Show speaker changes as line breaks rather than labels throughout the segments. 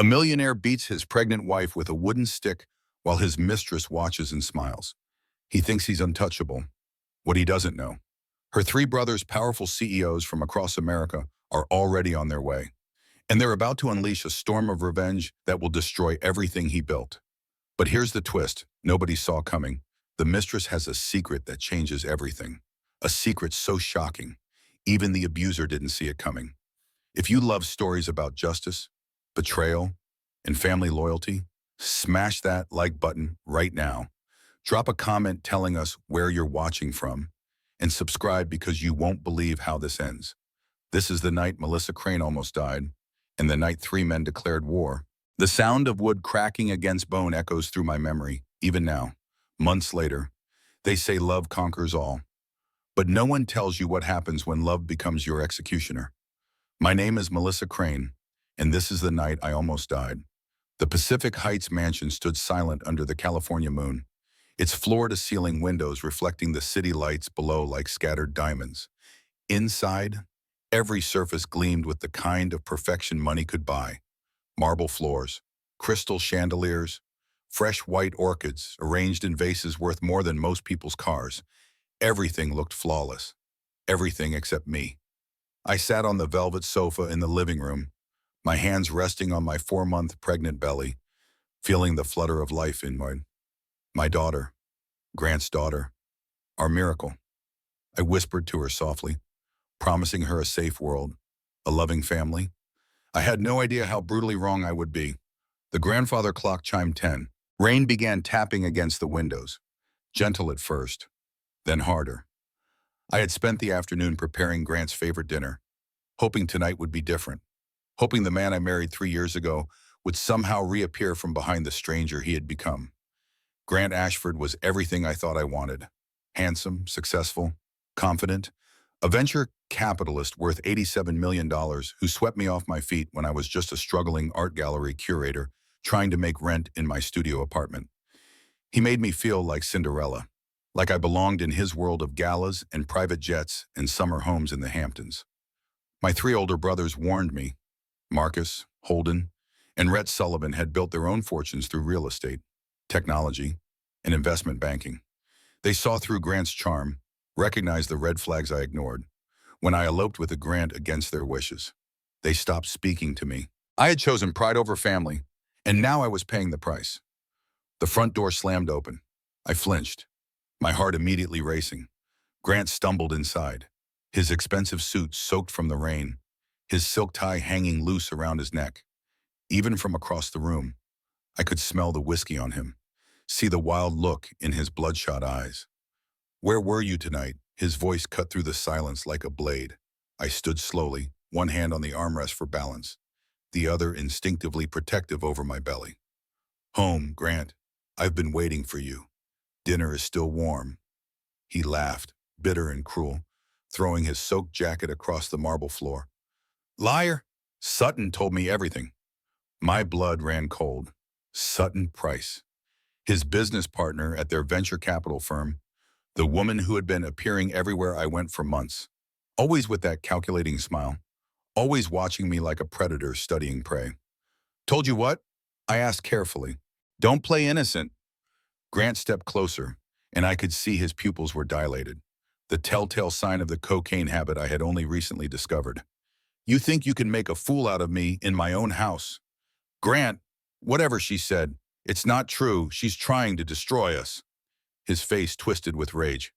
A millionaire beats his pregnant wife with a wooden stick while his mistress watches and smiles. He thinks he's untouchable. What he doesn't know, her three brothers, powerful CEOs from across America, are already on their way. And they're about to unleash a storm of revenge that will destroy everything he built. But here's the twist nobody saw coming. The mistress has a secret that changes everything. A secret so shocking, even the abuser didn't see it coming. If you love stories about justice, betrayal, and family loyalty, smash that like button right now. Drop a comment telling us where you're watching from, and subscribe because you won't believe how this ends. This is the night Melissa Crane almost died, and the night three men declared war. The sound of wood cracking against bone echoes through my memory, even now, months later. They say love conquers all. But no one tells you what happens when love becomes your executioner. My name is Melissa Crane, and this is the night I almost died. The Pacific Heights mansion stood silent under the California moon, its floor-to-ceiling windows reflecting the city lights below like scattered diamonds. Inside, every surface gleamed with the kind of perfection money could buy. Marble floors, crystal chandeliers, fresh white orchids arranged in vases worth more than most people's cars. Everything looked flawless. Everything except me. I sat on the velvet sofa in the living room, my hands resting on my 4-month pregnant belly, feeling the flutter of life in my daughter, Grant's daughter, our miracle. I whispered to her softly, promising her a safe world, a loving family. I had no idea how brutally wrong I would be. The grandfather clock chimed 10. Rain began tapping against the windows, gentle at first, then harder. I had spent the afternoon preparing Grant's favorite dinner, hoping tonight would be different, hoping the man I married 3 years ago would somehow reappear from behind the stranger he had become. Grant Ashford was everything I thought I wanted. Handsome, successful, confident, a venture capitalist worth $87 million who swept me off my feet when I was just a struggling art gallery curator trying to make rent in my studio apartment. He made me feel like Cinderella, like I belonged in his world of galas and private jets and summer homes in the Hamptons. My 3 older brothers warned me. Marcus, Holden, and Rhett Sullivan had built their own fortunes through real estate, technology, and investment banking. They saw through Grant's charm, recognized the red flags I ignored. When I eloped with a Grant against their wishes, they stopped speaking to me. I had chosen pride over family, and now I was paying the price. The front door slammed open. I flinched, my heart immediately racing. Grant stumbled inside, his expensive suit soaked from the rain, his silk tie hanging loose around his neck. Even from across the room, I could smell the whiskey on him, see the wild look in his bloodshot eyes. "Where were you tonight?" His voice cut through the silence like a blade. I stood slowly, one hand on the armrest for balance, the other instinctively protective over my belly. "Home, Grant. I've been waiting for you. Dinner is still warm." He laughed, bitter and cruel, throwing his soaked jacket across the marble floor. "Liar! Sutton told me everything." My blood ran cold. Sutton Price, his business partner at their venture capital firm, the woman who had been appearing everywhere I went for months, always with that calculating smile, always watching me like a predator studying prey. "Told you what?" I asked carefully. "Don't play innocent." Grant stepped closer, and I could see his pupils were dilated, the telltale sign of the cocaine habit I had only recently discovered. "You think you can make a fool out of me in my own house?" "Grant, whatever she said, it's not true. She's trying to destroy us." His face twisted with rage.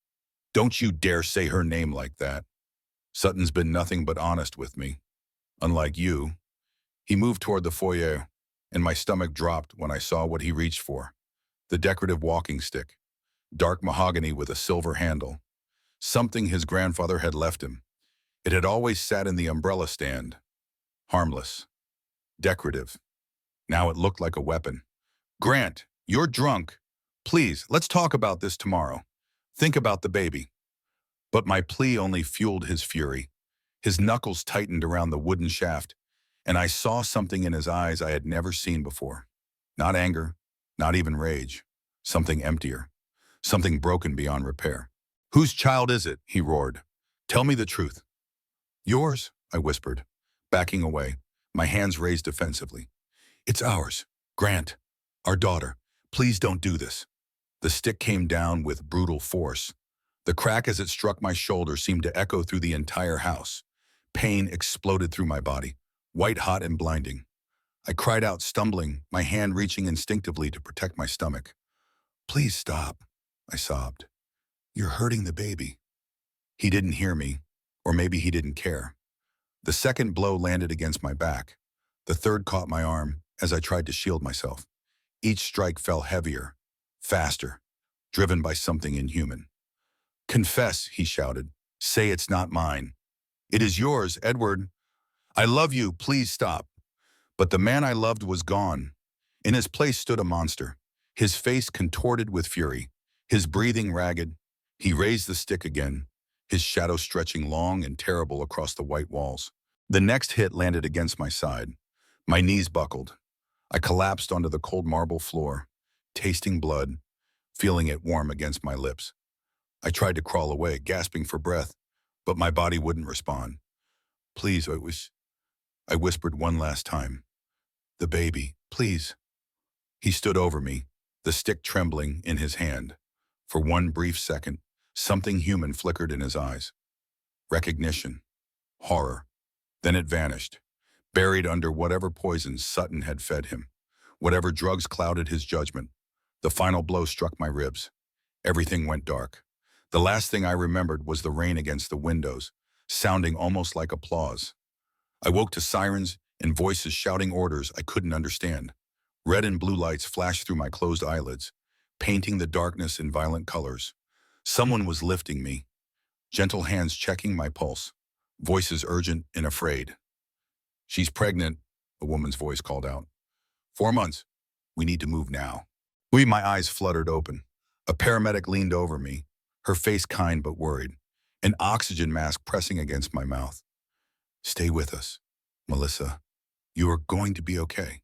"Don't you dare say her name like that. Sutton's been nothing but honest with me. Unlike you." He moved toward the foyer, and my stomach dropped when I saw what he reached for. The decorative walking stick, dark mahogany with a silver handle. Something his grandfather had left him. It had always sat in the umbrella stand. Harmless. Decorative. Now it looked like a weapon. "Grant, you're drunk. Please, let's talk about this tomorrow. Think about the baby." But my plea only fueled his fury. His knuckles tightened around the wooden shaft, and I saw something in his eyes I had never seen before. Not anger, not even rage. Something emptier. Something broken beyond repair. "Whose child is it?" he roared. "Tell me the truth." "Yours," I whispered, backing away, my hands raised defensively. It's ours. Grant, our daughter. Please don't do this. The stick came down with brutal force. The crack as it struck my shoulder seemed to echo through the entire house. Pain exploded through my body, white hot and blinding. I cried out, stumbling, my hand reaching instinctively to protect my stomach. Please stop, I sobbed. You're hurting the baby. He didn't hear me, or maybe he didn't care. The second blow landed against my back. The third caught my arm as I tried to shield myself. Each strike fell heavier, faster, driven by something inhuman. Confess, he shouted. Say it's not mine. It is yours, Edward. I love you, please stop. But the man I loved was gone. In his place stood a monster, his face contorted with fury, his breathing ragged. He raised the stick again, his shadow stretching long and terrible across the white walls. The next hit landed against my side. My knees buckled. I collapsed onto the cold marble floor, tasting blood, feeling it warm against my lips. I tried to crawl away, gasping for breath, but my body wouldn't respond. Please, I whispered one last time. The baby, please. He stood over me, the stick trembling in his hand. For one brief second, something human flickered in his eyes. Recognition, horror. Then it vanished, buried under whatever poison Sutton had fed him, whatever drugs clouded his judgment. The final blow struck my ribs. Everything went dark. The last thing I remembered was the rain against the windows, sounding almost like applause. I woke to sirens and voices shouting orders I couldn't understand. Red and blue lights flashed through my closed eyelids, painting the darkness in violent colors. Someone was lifting me, gentle hands checking my pulse, voices urgent and afraid. She's pregnant, a woman's voice called out. 4 months. We need to move now. My eyes fluttered open. A paramedic leaned over me, her face kind but worried, an oxygen mask pressing against my mouth. Stay with us, Melissa. You are going to be okay.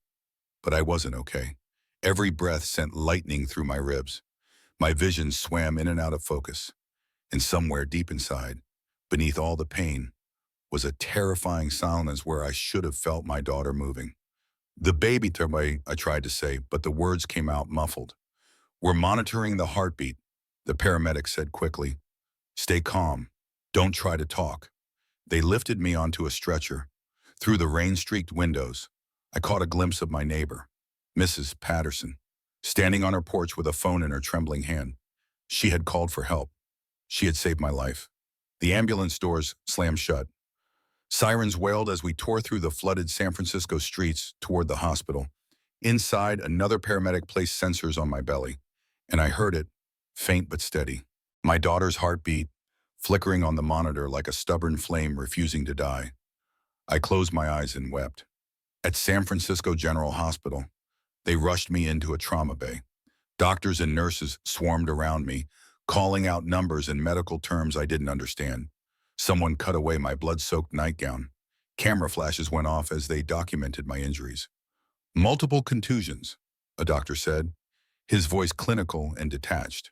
But I wasn't okay. Every breath sent lightning through my ribs. My vision swam in and out of focus. And somewhere deep inside, beneath all the pain, was a terrifying silence where I should have felt my daughter moving. The baby, I tried to say, but the words came out muffled. We're monitoring the heartbeat, the paramedic said quickly. Stay calm. Don't try to talk. They lifted me onto a stretcher. Through the rain-streaked windows, I caught a glimpse of my neighbor, Mrs. Patterson, standing on her porch with a phone in her trembling hand. She had called for help. She had saved my life. The ambulance doors slammed shut. Sirens wailed as we tore through the flooded San Francisco streets toward the hospital. Inside, another paramedic placed sensors on my belly, and I heard it, faint but steady. My daughter's heartbeat, flickering on the monitor like a stubborn flame refusing to die. I closed my eyes and wept. At San Francisco General Hospital, they rushed me into a trauma bay. Doctors and nurses swarmed around me, calling out numbers and medical terms I didn't understand. Someone cut away my blood-soaked nightgown. Camera flashes went off as they documented my injuries. Multiple contusions, a doctor said, his voice clinical and detached.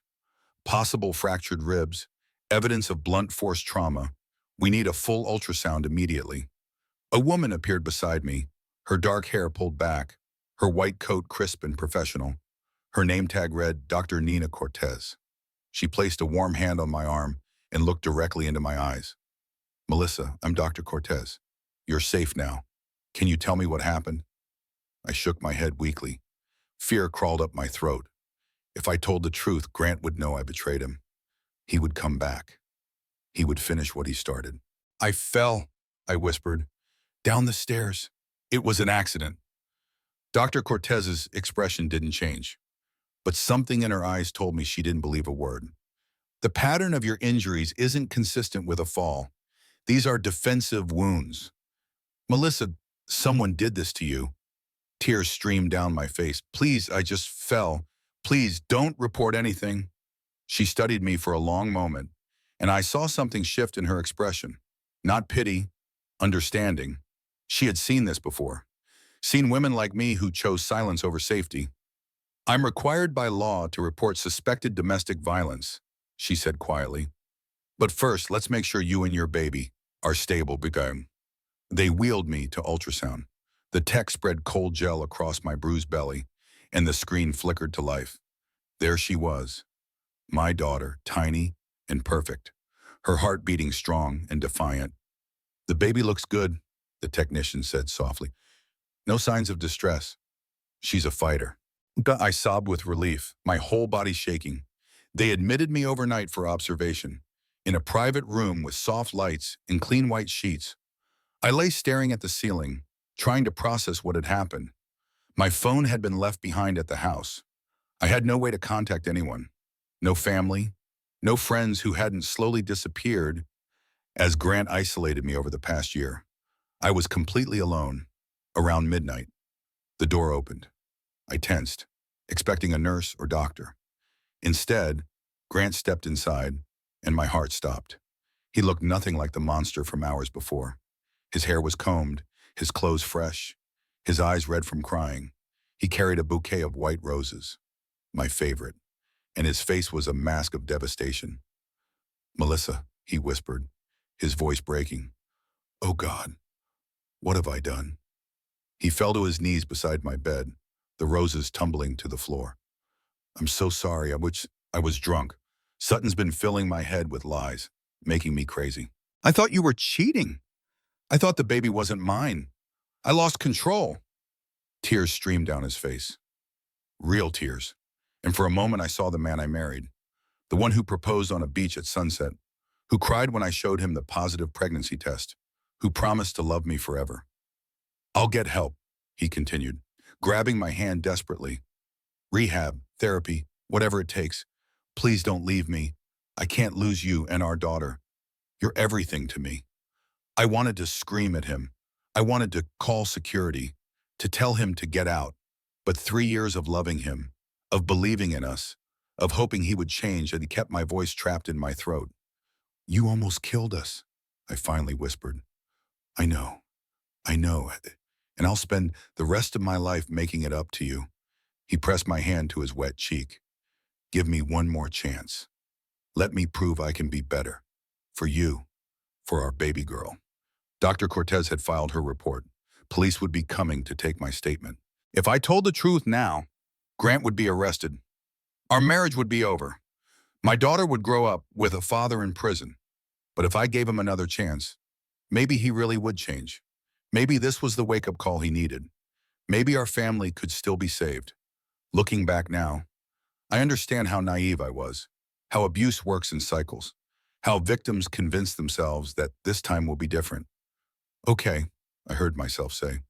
Possible fractured ribs, evidence of blunt force trauma. We need a full ultrasound immediately. A woman appeared beside me, her dark hair pulled back, her white coat crisp and professional. Her name tag read Dr. Nina Cortez. She placed a warm hand on my arm and looked directly into my eyes. Melissa, I'm Dr. Cortez. You're safe now. Can you tell me what happened? I shook my head weakly. Fear crawled up my throat. If I told the truth, Grant would know I betrayed him. He would come back. He would finish what he started. I fell, I whispered, down the stairs. It was an accident. Dr. Cortez's expression didn't change, but something in her eyes told me she didn't believe a word. The pattern of your injuries isn't consistent with a fall. These are defensive wounds. Melissa, someone did this to you. Tears streamed down my face. Please, I just fell. Please, don't report anything. She studied me for a long moment, and I saw something shift in her expression. Not pity, understanding. She had seen this before. Seen women like me who chose silence over safety. I'm required by law to report suspected domestic violence, she said quietly. But first, let's make sure you and your baby are stable. They wheeled me to ultrasound. The tech spread cold gel across my bruised belly, and the screen flickered to life. There she was, my daughter, tiny and perfect, her heart beating strong and defiant. "The baby looks good," the technician said softly. "No signs of distress. She's a fighter." I sobbed with relief, my whole body shaking. They admitted me overnight for observation, in a private room with soft lights and clean white sheets. I lay staring at the ceiling, trying to process what had happened. My phone had been left behind at the house. I had no way to contact anyone. No family, no friends who hadn't slowly disappeared as Grant isolated me over the past year. I was completely alone. Around midnight, the door opened. I tensed, expecting a nurse or doctor. Instead, Grant stepped inside, and my heart stopped. He looked nothing like the monster from hours before. His hair was combed, his clothes fresh, his eyes red from crying. He carried a bouquet of white roses, my favorite, and his face was a mask of devastation. "Melissa," he whispered, his voice breaking. "Oh God, what have I done?" He fell to his knees beside my bed, the roses tumbling to the floor. "I'm so sorry. I was drunk. Sutton's been filling my head with lies, making me crazy. I thought you were cheating. I thought the baby wasn't mine. I lost control." Tears streamed down his face. Real tears. And for a moment I saw the man I married, the one who proposed on a beach at sunset, who cried when I showed him the positive pregnancy test, who promised to love me forever. "I'll get help," he continued, grabbing my hand desperately. "Rehab, therapy, whatever it takes. Please don't leave me. I can't lose you and our daughter. You're everything to me." I wanted to scream at him. I wanted to call security, to tell him to get out. But 3 years of loving him, of believing in us, of hoping he would change, had kept my voice trapped in my throat. "You almost killed us," I finally whispered. I know, and I'll spend the rest of my life making it up to you." He pressed my hand to his wet cheek. "Give me one more chance. Let me prove I can be better. For you, for our baby girl." Dr. Cortez had filed her report. Police would be coming to take my statement. If I told the truth now, Grant would be arrested. Our marriage would be over. My daughter would grow up with a father in prison. But if I gave him another chance, maybe he really would change. Maybe this was the wake-up call he needed. Maybe our family could still be saved. Looking back now, I understand how naive I was, how abuse works in cycles, how victims convince themselves that this time will be different. "Okay," I heard myself say.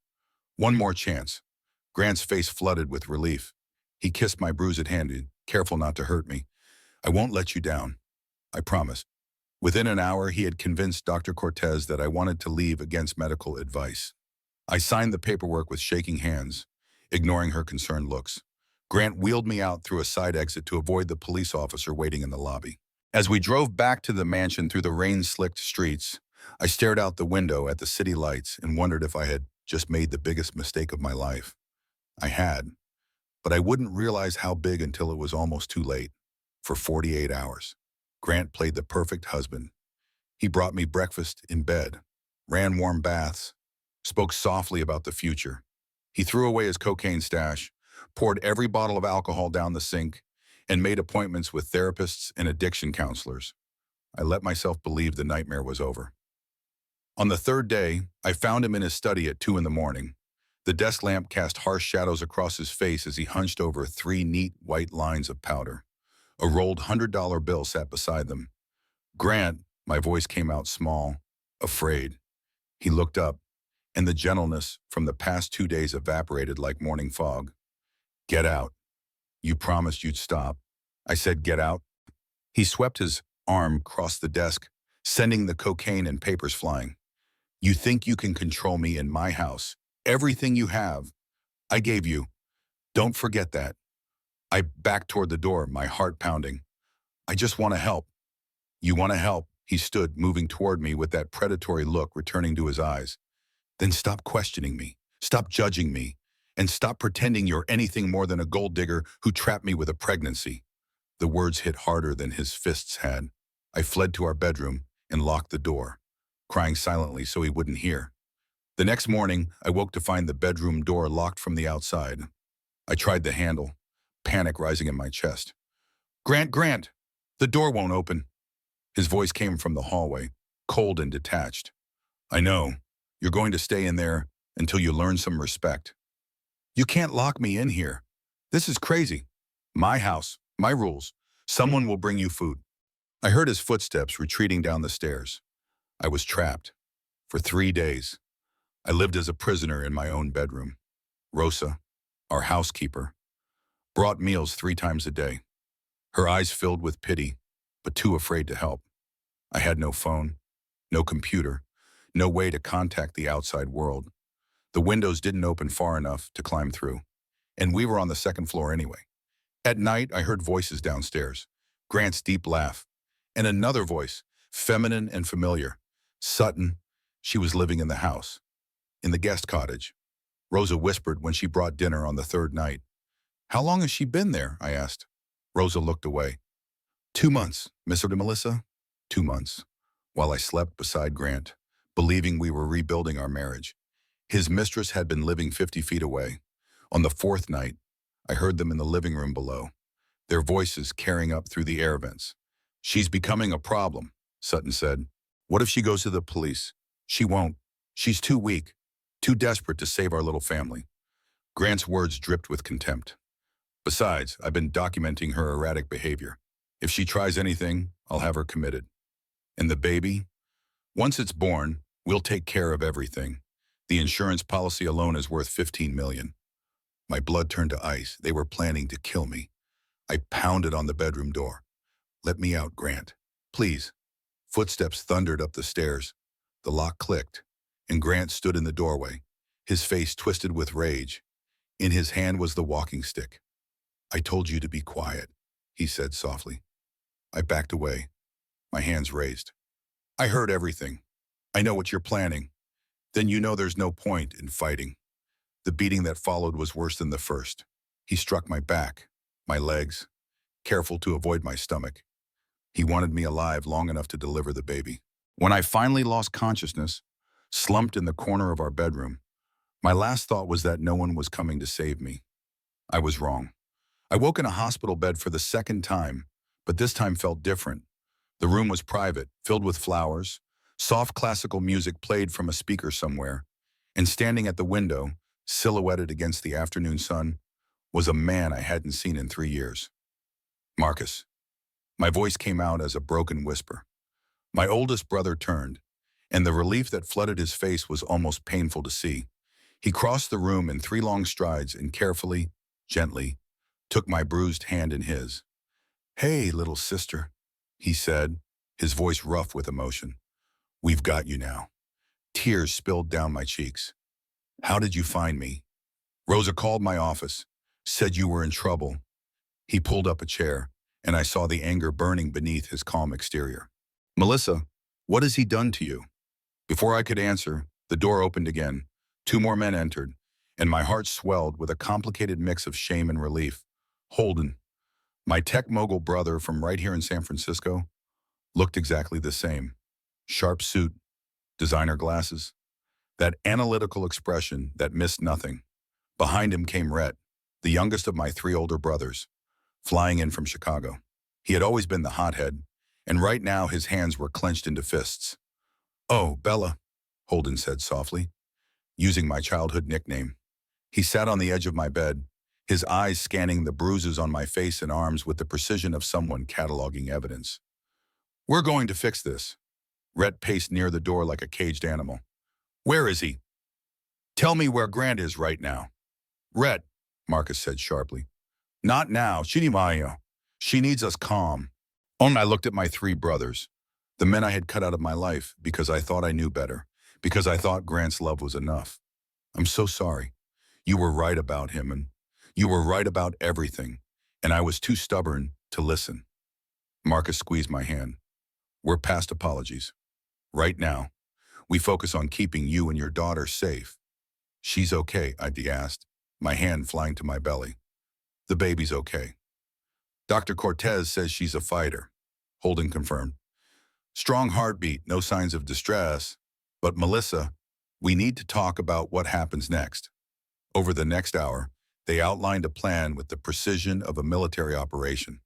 "One more chance." Grant's face flooded with relief. He kissed my bruised hand, careful not to hurt me. "I won't let you down. I promise." Within an hour, he had convinced Dr. Cortez that I wanted to leave against medical advice. I signed the paperwork with shaking hands, ignoring her concerned looks. Grant wheeled me out through a side exit to avoid the police officer waiting in the lobby. As we drove back to the mansion through the rain-slicked streets, I stared out the window at the city lights and wondered if I had just made the biggest mistake of my life. I had, but I wouldn't realize how big until it was almost too late. For 48 hours, Grant played the perfect husband. He brought me breakfast in bed, ran warm baths, spoke softly about the future. He threw away his cocaine stash, poured every bottle of alcohol down the sink, and made appointments with therapists and addiction counselors. I let myself believe the nightmare was over. On the third day, I found him in his study at 2 in the morning. The desk lamp cast harsh shadows across his face as he hunched over 3 neat white lines of powder. A rolled $100 bill sat beside them. "Grant," my voice came out small, afraid. He looked up, and the gentleness from the past 2 days evaporated like morning fog. "Get out. You promised you'd stop." I said, "Get out." He swept his arm across the desk, sending the cocaine and papers flying. "You think you can control me in my house. Everything you have, I gave you. Don't forget that." I backed toward the door, my heart pounding. "I just want to help." "You want to help?" He stood, moving toward me with that predatory look returning to his eyes. "Then stop questioning me, stop judging me, and stop pretending you're anything more than a gold digger who trapped me with a pregnancy." The words hit harder than his fists had. I fled to our bedroom and locked the door, crying silently so he wouldn't hear. The next morning, I woke to find the bedroom door locked from the outside. I tried the handle, panic rising in my chest. Grant, the door won't open. His voice came from the hallway, cold and detached. I know. You're going to stay in there until you learn some respect. You can't lock me in here. This is crazy. My house, my rules. Someone will bring you food. I heard his footsteps retreating down the stairs. I was trapped. For 3 days. I lived as a prisoner in my own bedroom. Rosa, our housekeeper, brought meals 3 times a day. Her eyes filled with pity, but too afraid to help. I had no phone, no computer, no way to contact the outside world. The windows didn't open far enough to climb through, and we were on the second floor anyway. At night, I heard voices downstairs, Grant's deep laugh, and another voice, feminine and familiar. Sutton, she was living in the house, in the guest cottage. Rosa whispered when she brought dinner on the 3rd night. How long has she been there? I asked. Rosa looked away. 2 months, Mr. Melissa. 2 months, while I slept beside Grant, believing we were rebuilding our marriage. His mistress had been living 50 feet away. On the 4th night, I heard them in the living room below, their voices carrying up through the air vents. She's becoming a problem, Sutton said. What if she goes to the police? She won't. She's too weak, too desperate to save our little family. Grant's words dripped with contempt. Besides, I've been documenting her erratic behavior. If she tries anything, I'll have her committed. And the baby? Once it's born, we'll take care of everything. The insurance policy alone is worth $15 million. My blood turned to ice. They were planning to kill me. I pounded on the bedroom door. Let me out, Grant. Please. Footsteps thundered up the stairs. The lock clicked, and Grant stood in the doorway, his face twisted with rage. In his hand was the walking stick. I told you to be quiet, he said softly. I backed away, my hands raised. I heard everything. I know what you're planning. Then you know there's no point in fighting. The beating that followed was worse than the first. He struck my back, my legs, careful to avoid my stomach. He wanted me alive long enough to deliver the baby. When I finally lost consciousness, slumped in the corner of our bedroom, my last thought was that no one was coming to save me. I was wrong. I woke in a hospital bed for the 2nd time, but this time felt different. The room was private, filled with flowers. Soft classical music played from a speaker somewhere, and standing at the window, silhouetted against the afternoon sun, was a man I hadn't seen in 3 years. Marcus. My voice came out as a broken whisper. My oldest brother turned, and the relief that flooded his face was almost painful to see. He crossed the room in 3 long strides and carefully, gently, took my bruised hand in his. Hey, little sister, he said, his voice rough with emotion. We've got you now. Tears spilled down my cheeks. How did you find me? Rosa called my office, said you were in trouble. He pulled up a chair, and I saw the anger burning beneath his calm exterior. Melissa, what has he done to you? Before I could answer, the door opened again. 2 more men entered, and my heart swelled with a complicated mix of shame and relief. Holden, my tech mogul brother from right here in San Francisco, looked exactly the same. Sharp suit, designer glasses, that analytical expression that missed nothing. Behind him came Rhett, the youngest of my 3 older brothers, flying in from Chicago. He had always been the hothead, and right now his hands were clenched into fists. Oh, Bella, Holden said softly, using my childhood nickname. He sat on the edge of my bed, his eyes scanning the bruises on my face and arms with the precision of someone cataloging evidence. We're going to fix this. Rhett paced near the door like a caged animal. Where is he? Tell me where Grant is right now. Rhett, Marcus said sharply. Not now, Chinimayo. She needs us calm. I looked at my 3 brothers, the men I had cut out of my life because I thought I knew better, because I thought Grant's love was enough. I'm so sorry. You were right about him, and you were right about everything, and I was too stubborn to listen. Marcus squeezed my hand. We're past apologies. Right now, we focus on keeping you and your daughter safe. She's okay, I asked, my hand flying to my belly. The baby's okay. Dr. Cortez says she's a fighter, Holden confirmed. Strong heartbeat, no signs of distress. But Melissa, We need to talk about what happens next. Over the next hour, they outlined a plan with the precision of a military operation.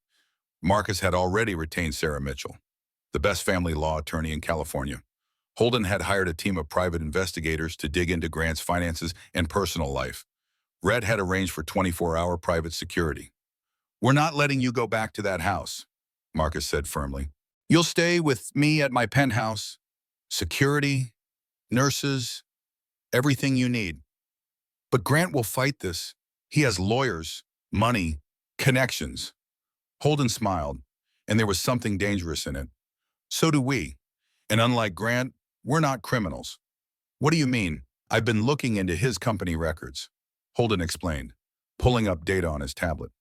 Marcus had already retained Sarah Mitchell, the best family law attorney in California. Holden had hired a team of private investigators to dig into Grant's finances and personal life. Red had arranged for 24-hour private security. "We're not letting you go back to that house," Marcus said firmly. "You'll stay with me at my penthouse. Security, nurses, everything you need." "But Grant will fight this. He has lawyers, money, connections." Holden smiled, and there was something dangerous in it. "So do we. And unlike Grant, we're not criminals." "What do you mean?" "I've been looking into his company records," Holden explained, pulling up data on his tablet.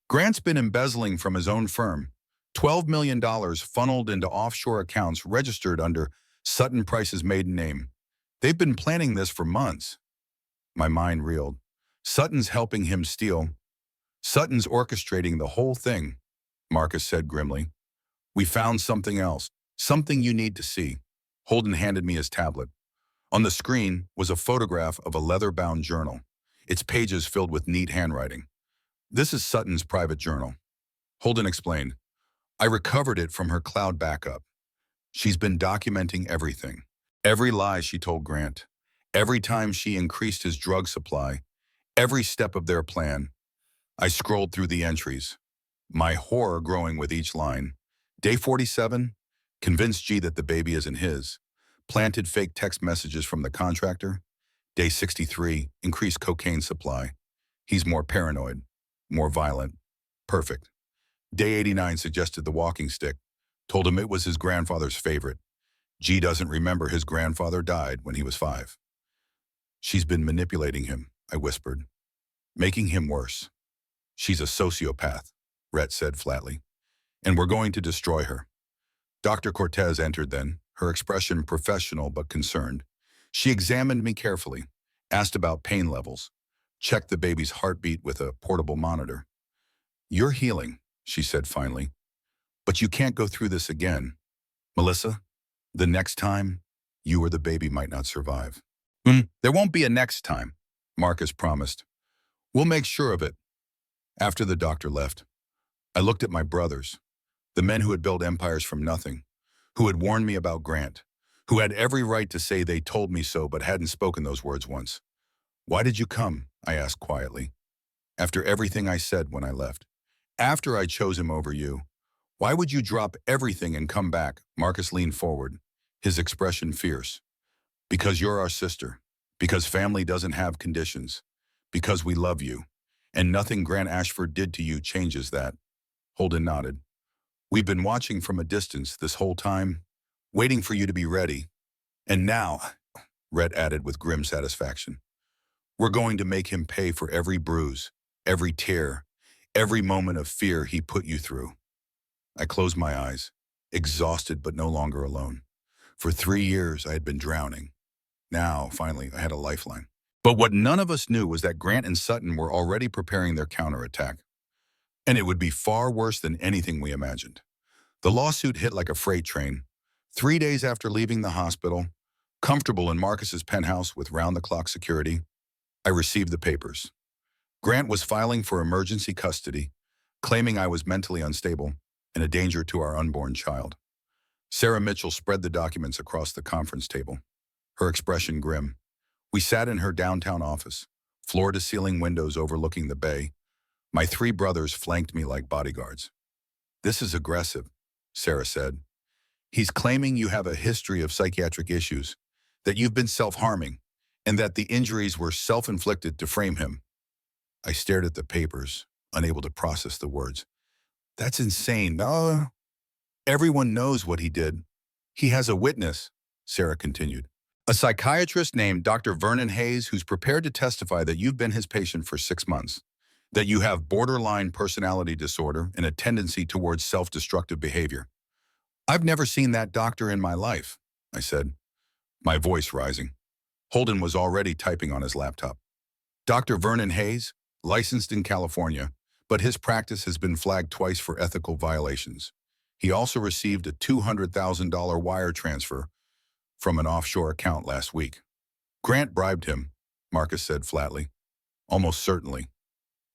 "Grant's been embezzling from his own firm. $12 million funneled into offshore accounts registered under Sutton Price's maiden name. They've been planning this for months." My mind reeled. Sutton's helping him steal. "Sutton's orchestrating the whole thing," Marcus said grimly. "We found something else, something you need to see." Holden handed me his tablet. On the screen was a photograph of a leather-bound journal, its pages filled with neat handwriting. "This is Sutton's private journal," Holden explained. "I recovered it from her cloud backup. She's been documenting everything. Every lie she told Grant, every time she increased his drug supply, every step of their plan." I scrolled through the entries, my horror growing with each line. Day 47, convinced G that the baby isn't his. Planted fake text messages from the contractor. Day 63, increased cocaine supply. He's more paranoid, more violent. Perfect. Day 89 suggested the walking stick. Told him it was his grandfather's favorite. G doesn't remember his grandfather died when he was 5. "She's been manipulating him," I whispered, "making him worse. She's a sociopath," Rhett said flatly, "and we're going to destroy her." Dr. Cortez entered then, her expression professional but concerned. She examined me carefully, asked about pain levels, checked the baby's heartbeat with a portable monitor. "You're healing," she said finally, "but you can't go through this again. Melissa, the next time, you or the baby might not survive." "There won't be a next time," Marcus promised. "We'll make sure of it." After the doctor left, I looked at my brothers, the men who had built empires from nothing, who had warned me about Grant, who had every right to say they told me so but hadn't spoken those words once. "Why did you come?" I asked quietly. "After everything I said when I left. After I chose him over you. Why would you drop everything and come back?" Marcus leaned forward, his expression fierce. "Because you're our sister. Because family doesn't have conditions. Because we love you. And nothing Grant Ashford did to you changes that." Holden nodded. "We've been watching from a distance this whole time, waiting for you to be ready. And now," Rhett added with grim satisfaction, "we're going to make him pay for every bruise, every tear, every moment of fear he put you through." I closed my eyes, exhausted but no longer alone. For 3 years I had been drowning. Now, finally, I had a lifeline. But what none of us knew was that Grant and Sutton were already preparing their counterattack. And it would be far worse than anything we imagined. The lawsuit hit like a freight train. 3 days after leaving the hospital, comfortable in Marcus's penthouse with round-the-clock security, I received the papers. Grant was filing for emergency custody, claiming I was mentally unstable and a danger to our unborn child. Sarah Mitchell spread the documents across the conference table, her expression grim. We sat in her downtown office, floor-to-ceiling windows overlooking the bay. My 3 brothers flanked me like bodyguards. "This is aggressive," Sarah said. "He's claiming you have a history of psychiatric issues, that you've been self-harming, and that the injuries were self-inflicted to frame him." I stared at the papers, unable to process the words. "That's insane." "No, everyone knows what he did. He has a witness," Sarah continued. "A psychiatrist named Dr. Vernon Hayes who's prepared to testify that you've been his patient for 6 months, that you have borderline personality disorder and a tendency towards self-destructive behavior." "I've never seen that doctor in my life," I said, my voice rising. Holden was already typing on his laptop. "Dr. Vernon Hayes, licensed in California, but his practice has been flagged twice for ethical violations. He also received a $200,000 wire transfer from an offshore account last week." Grant bribed him, Marcus said flatly. Almost certainly,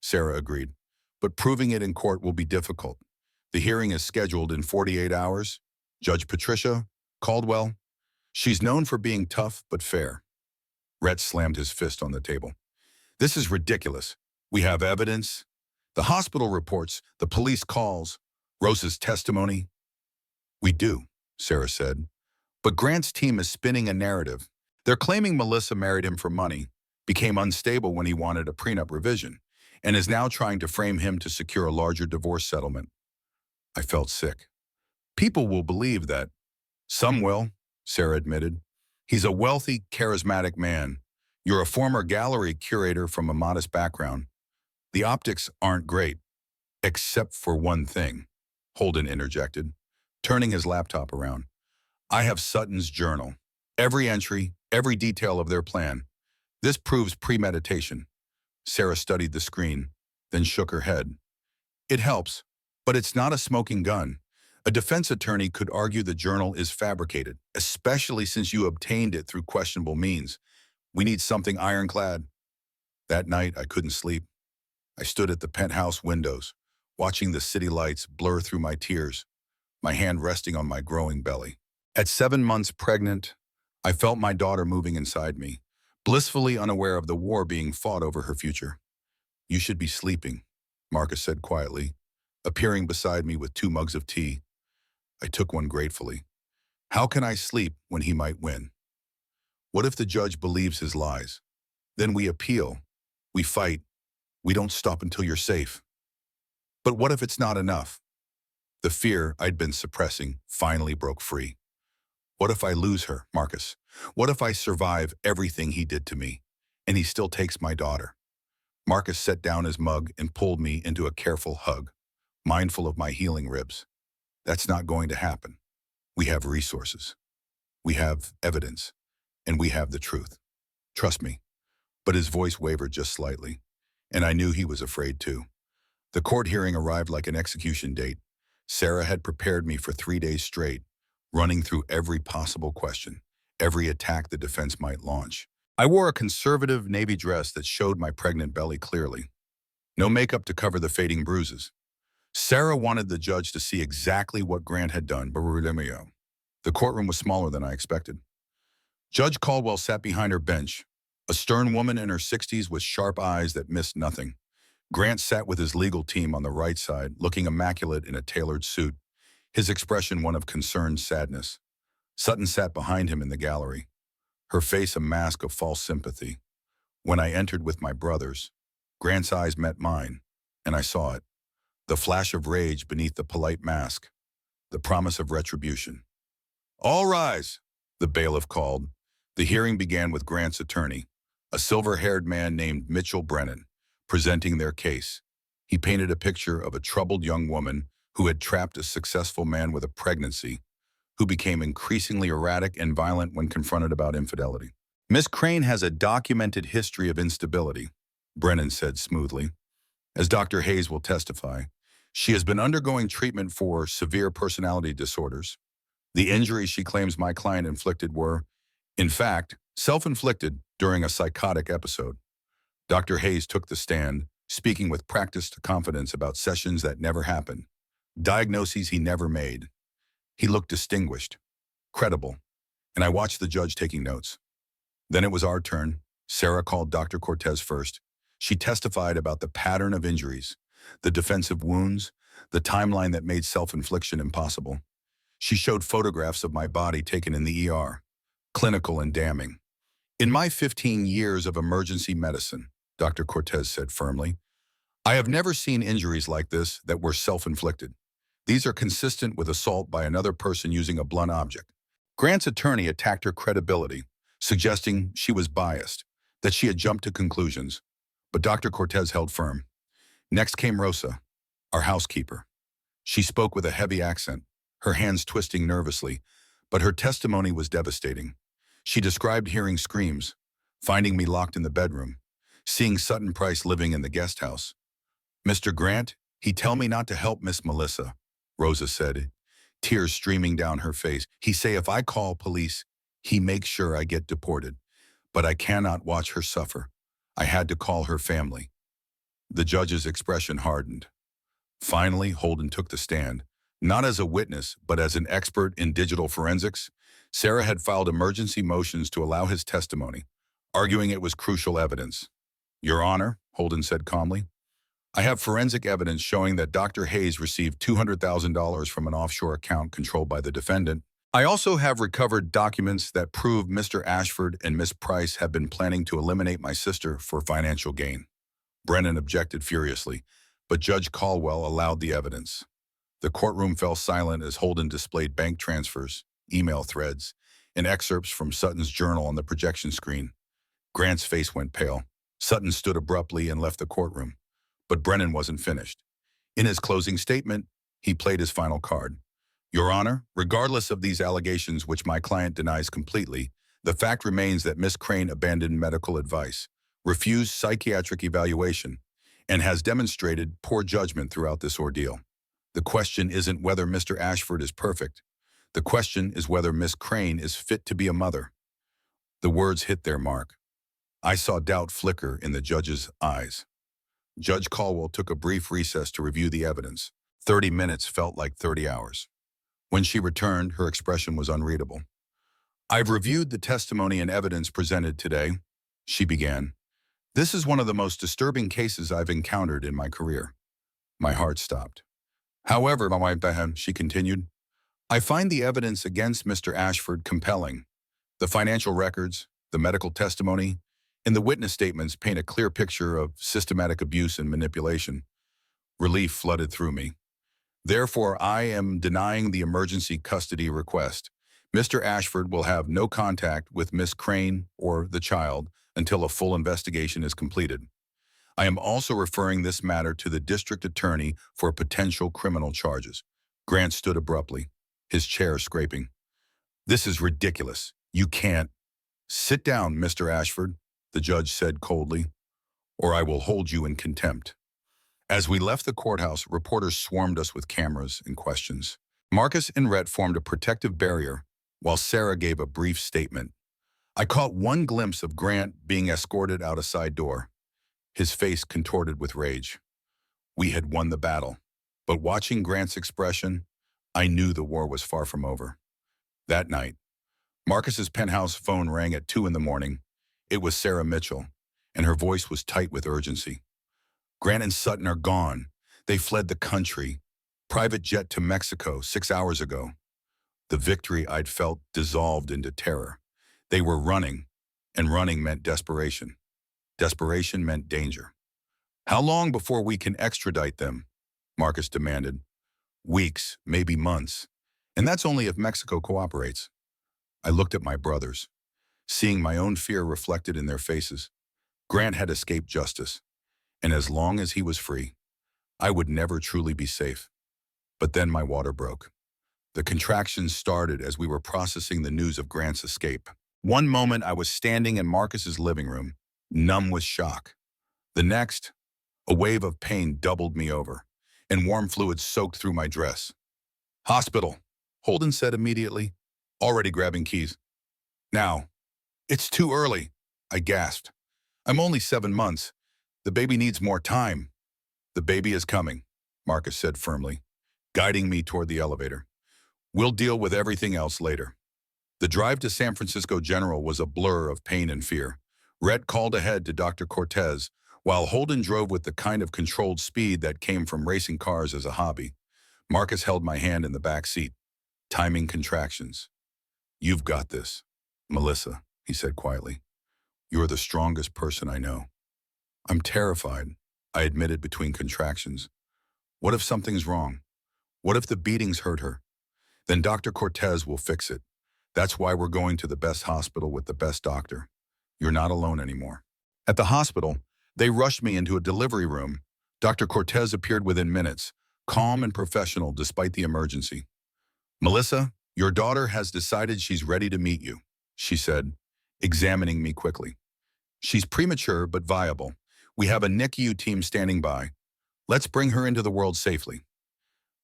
Sarah agreed. But proving it in court will be difficult. The hearing is scheduled in 48 hours. Judge Patricia Caldwell, she's known for being tough but fair. Rhett slammed his fist on the table. This is ridiculous. We have evidence. The hospital reports, the police calls, Rosa's testimony. We do, Sarah said. But Grant's team is spinning a narrative. They're claiming Melissa married him for money, became unstable when he wanted a prenup revision, and is now trying to frame him to secure a larger divorce settlement. I felt sick. People will believe that. Some will, Sarah admitted. He's a wealthy, charismatic man. You're a former gallery curator from a modest background. The optics aren't great, except for one thing, Holden interjected, turning his laptop around. I have Sutton's journal. Every entry, every detail of their plan. This proves premeditation. Sarah studied the screen, then shook her head. It helps, but it's not a smoking gun. A defense attorney could argue the journal is fabricated, especially since you obtained it through questionable means. We need something ironclad. That night, I couldn't sleep. I stood at the penthouse windows, watching the city lights blur through my tears, my hand resting on my growing belly. At 7 months pregnant, I felt my daughter moving inside me, blissfully unaware of the war being fought over her future. You should be sleeping, Marcus said quietly, appearing beside me with 2 mugs of tea. I took one gratefully. How can I sleep when he might win? What if the judge believes his lies? Then we appeal. We fight. We don't stop until you're safe. But what if it's not enough? The fear I'd been suppressing finally broke free. What if I lose her, Marcus? What if I survive everything he did to me, and he still takes my daughter? Marcus set down his mug and pulled me into a careful hug, mindful of my healing ribs. That's not going to happen. We have resources. We have evidence. And we have the truth. Trust me. But his voice wavered just slightly, and I knew he was afraid too. The court hearing arrived like an execution date. Sarah had prepared me for 3 days straight, running through every possible question, every attack the defense might launch. I wore a conservative navy dress that showed my pregnant belly clearly. No makeup to cover the fading bruises. Sarah wanted the judge to see exactly what Grant had done, but the courtroom was smaller than I expected. Judge Caldwell sat behind her bench, a stern woman in her 60s with sharp eyes that missed nothing. Grant sat with his legal team on the right side, looking immaculate in a tailored suit, his expression one of concerned sadness. Sutton sat behind him in the gallery, her face a mask of false sympathy. When I entered with my brothers, Grant's eyes met mine, and I saw it. The flash of rage beneath the polite mask, the promise of retribution. All rise, the bailiff called. The hearing began with Grant's attorney, a silver-haired man named Mitchell Brennan, presenting their case. He painted a picture of a troubled young woman who had trapped a successful man with a pregnancy, who became increasingly erratic and violent when confronted about infidelity. Miss Crane has a documented history of instability, Brennan said smoothly. As Dr. Hayes will testify, she has been undergoing treatment for severe personality disorders. The injuries she claims my client inflicted were, in fact, self-inflicted during a psychotic episode. Dr. Hayes took the stand, speaking with practiced confidence about sessions that never happened, diagnoses he never made. He looked distinguished, credible, and I watched the judge taking notes. Then it was our turn. Sarah called Dr. Cortez first. She testified about the pattern of injuries, the defensive wounds, the timeline that made self-infliction impossible. She showed photographs of my body taken in the ER, clinical and damning. In my 15 years of emergency medicine, Dr. Cortez said firmly, I have never seen injuries like this that were self-inflicted. These are consistent with assault by another person using a blunt object. Grant's attorney attacked her credibility, suggesting she was biased, that she had jumped to conclusions. But Dr. Cortez held firm. Next came Rosa, our housekeeper. She spoke with a heavy accent, her hands twisting nervously, but her testimony was devastating. She described hearing screams, finding me locked in the bedroom, seeing Sutton Price living in the guest house. Mr. Grant, he tell me not to help Miss Melissa, Rosa said, tears streaming down her face. He say if I call police, he make sure I get deported. But I cannot watch her suffer. I had to call her family. The judge's expression hardened. Finally, Holden took the stand, not as a witness, but as an expert in digital forensics. Sarah had filed emergency motions to allow his testimony, arguing it was crucial evidence. Your Honor, Holden said calmly, I have forensic evidence showing that Dr. Hayes received $200,000 from an offshore account controlled by the defendant. I also have recovered documents that prove Mr. Ashford and Miss Price have been planning to eliminate my sister for financial gain. Brennan objected furiously, but Judge Caldwell allowed the evidence. The courtroom fell silent as Holden displayed bank transfers, email threads, and excerpts from Sutton's journal on the projection screen. Grant's face went pale. Sutton stood abruptly and left the courtroom. But Brennan wasn't finished. In his closing statement, he played his final card. Your Honor, regardless of these allegations which my client denies completely, the fact remains that Miss Crane abandoned medical advice, refused psychiatric evaluation, and has demonstrated poor judgment throughout this ordeal. The question isn't whether Mr. Ashford is perfect. The question is whether Miss Crane is fit to be a mother. The words hit their mark. I saw doubt flicker in the judge's eyes. Judge Caldwell took a brief recess to review the evidence. 30 minutes felt like 30 hours. When she returned, her expression was unreadable. I've reviewed the testimony and evidence presented today, she began. This is one of the most disturbing cases I've encountered in my career. My heart stopped. However, she continued, I find the evidence against Mr. Ashford compelling. The financial records, the medical testimony, and the witness statements paint a clear picture of systematic abuse and manipulation. Relief flooded through me. Therefore, I am denying the emergency custody request. Mr. Ashford will have no contact with Miss Crane or the child until a full investigation is completed. I am also referring this matter to the district attorney for potential criminal charges. Grant stood abruptly, his chair scraping. This is ridiculous. You can't. Sit down, Mr. Ashford, the judge said coldly, or I will hold you in contempt. As we left the courthouse, reporters swarmed us with cameras and questions. Marcus and Rhett formed a protective barrier, while Sarah gave a brief statement. I caught one glimpse of Grant being escorted out a side door, his face contorted with rage. We had won the battle, but watching Grant's expression, I knew the war was far from over. That night, Marcus's penthouse phone rang at 2 a.m. It was Sarah Mitchell, and her voice was tight with urgency. Grant and Sutton are gone. They fled the country. Private jet to Mexico 6 hours ago. The victory I'd felt dissolved into terror. They were running, and running meant desperation. Desperation meant danger. How long before we can extradite them? Marcus demanded. Weeks, maybe months. And that's only if Mexico cooperates. I looked at my brothers, seeing my own fear reflected in their faces. Grant had escaped justice, and as long as he was free, I would never truly be safe. But then my water broke. The contractions started as we were processing the news of Grant's escape. One moment I was standing in Marcus's living room, numb with shock. The next, a wave of pain doubled me over, and warm fluids soaked through my dress. Hospital, Holden said immediately, already grabbing keys. Now, it's too early, I gasped. I'm only 7 months. The baby needs more time. The baby is coming, Marcus said firmly, guiding me toward the elevator. We'll deal with everything else later. The drive to San Francisco General was a blur of pain and fear. Rhett called ahead to Dr. Cortez, while Holden drove with the kind of controlled speed that came from racing cars as a hobby. Marcus held my hand in the back seat, timing contractions. You've got this, Melissa, he said quietly. You're the strongest person I know. I'm terrified, I admitted between contractions. What if something's wrong? What if the beatings hurt her? Then Dr. Cortez will fix it. That's why we're going to the best hospital with the best doctor. You're not alone anymore. At the hospital, they rushed me into a delivery room. Dr. Cortez appeared within minutes, calm and professional despite the emergency. Melissa, your daughter has decided she's ready to meet you, she said, examining me quickly. She's premature but viable. We have a NICU team standing by. Let's bring her into the world safely.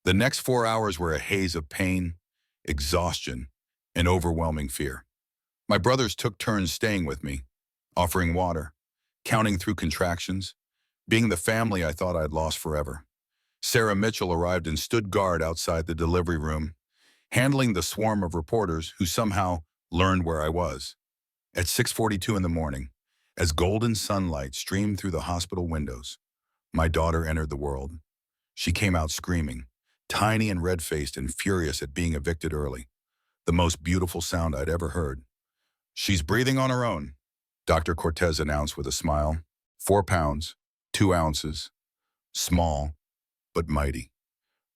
The next 4 hours were a haze of pain, exhaustion, and overwhelming fear. My brothers took turns staying with me, offering water, counting through contractions, being the family I thought I'd lost forever. Sarah Mitchell arrived and stood guard outside the delivery room, handling the swarm of reporters who somehow learned where I was. At 6:42 in the morning, as golden sunlight streamed through the hospital windows, my daughter entered the world. She came out screaming, tiny and red-faced and furious at being evicted early, the most beautiful sound I'd ever heard. "She's breathing on her own," Dr. Cortez announced with a smile. 4 pounds, 2 ounces, small, but mighty.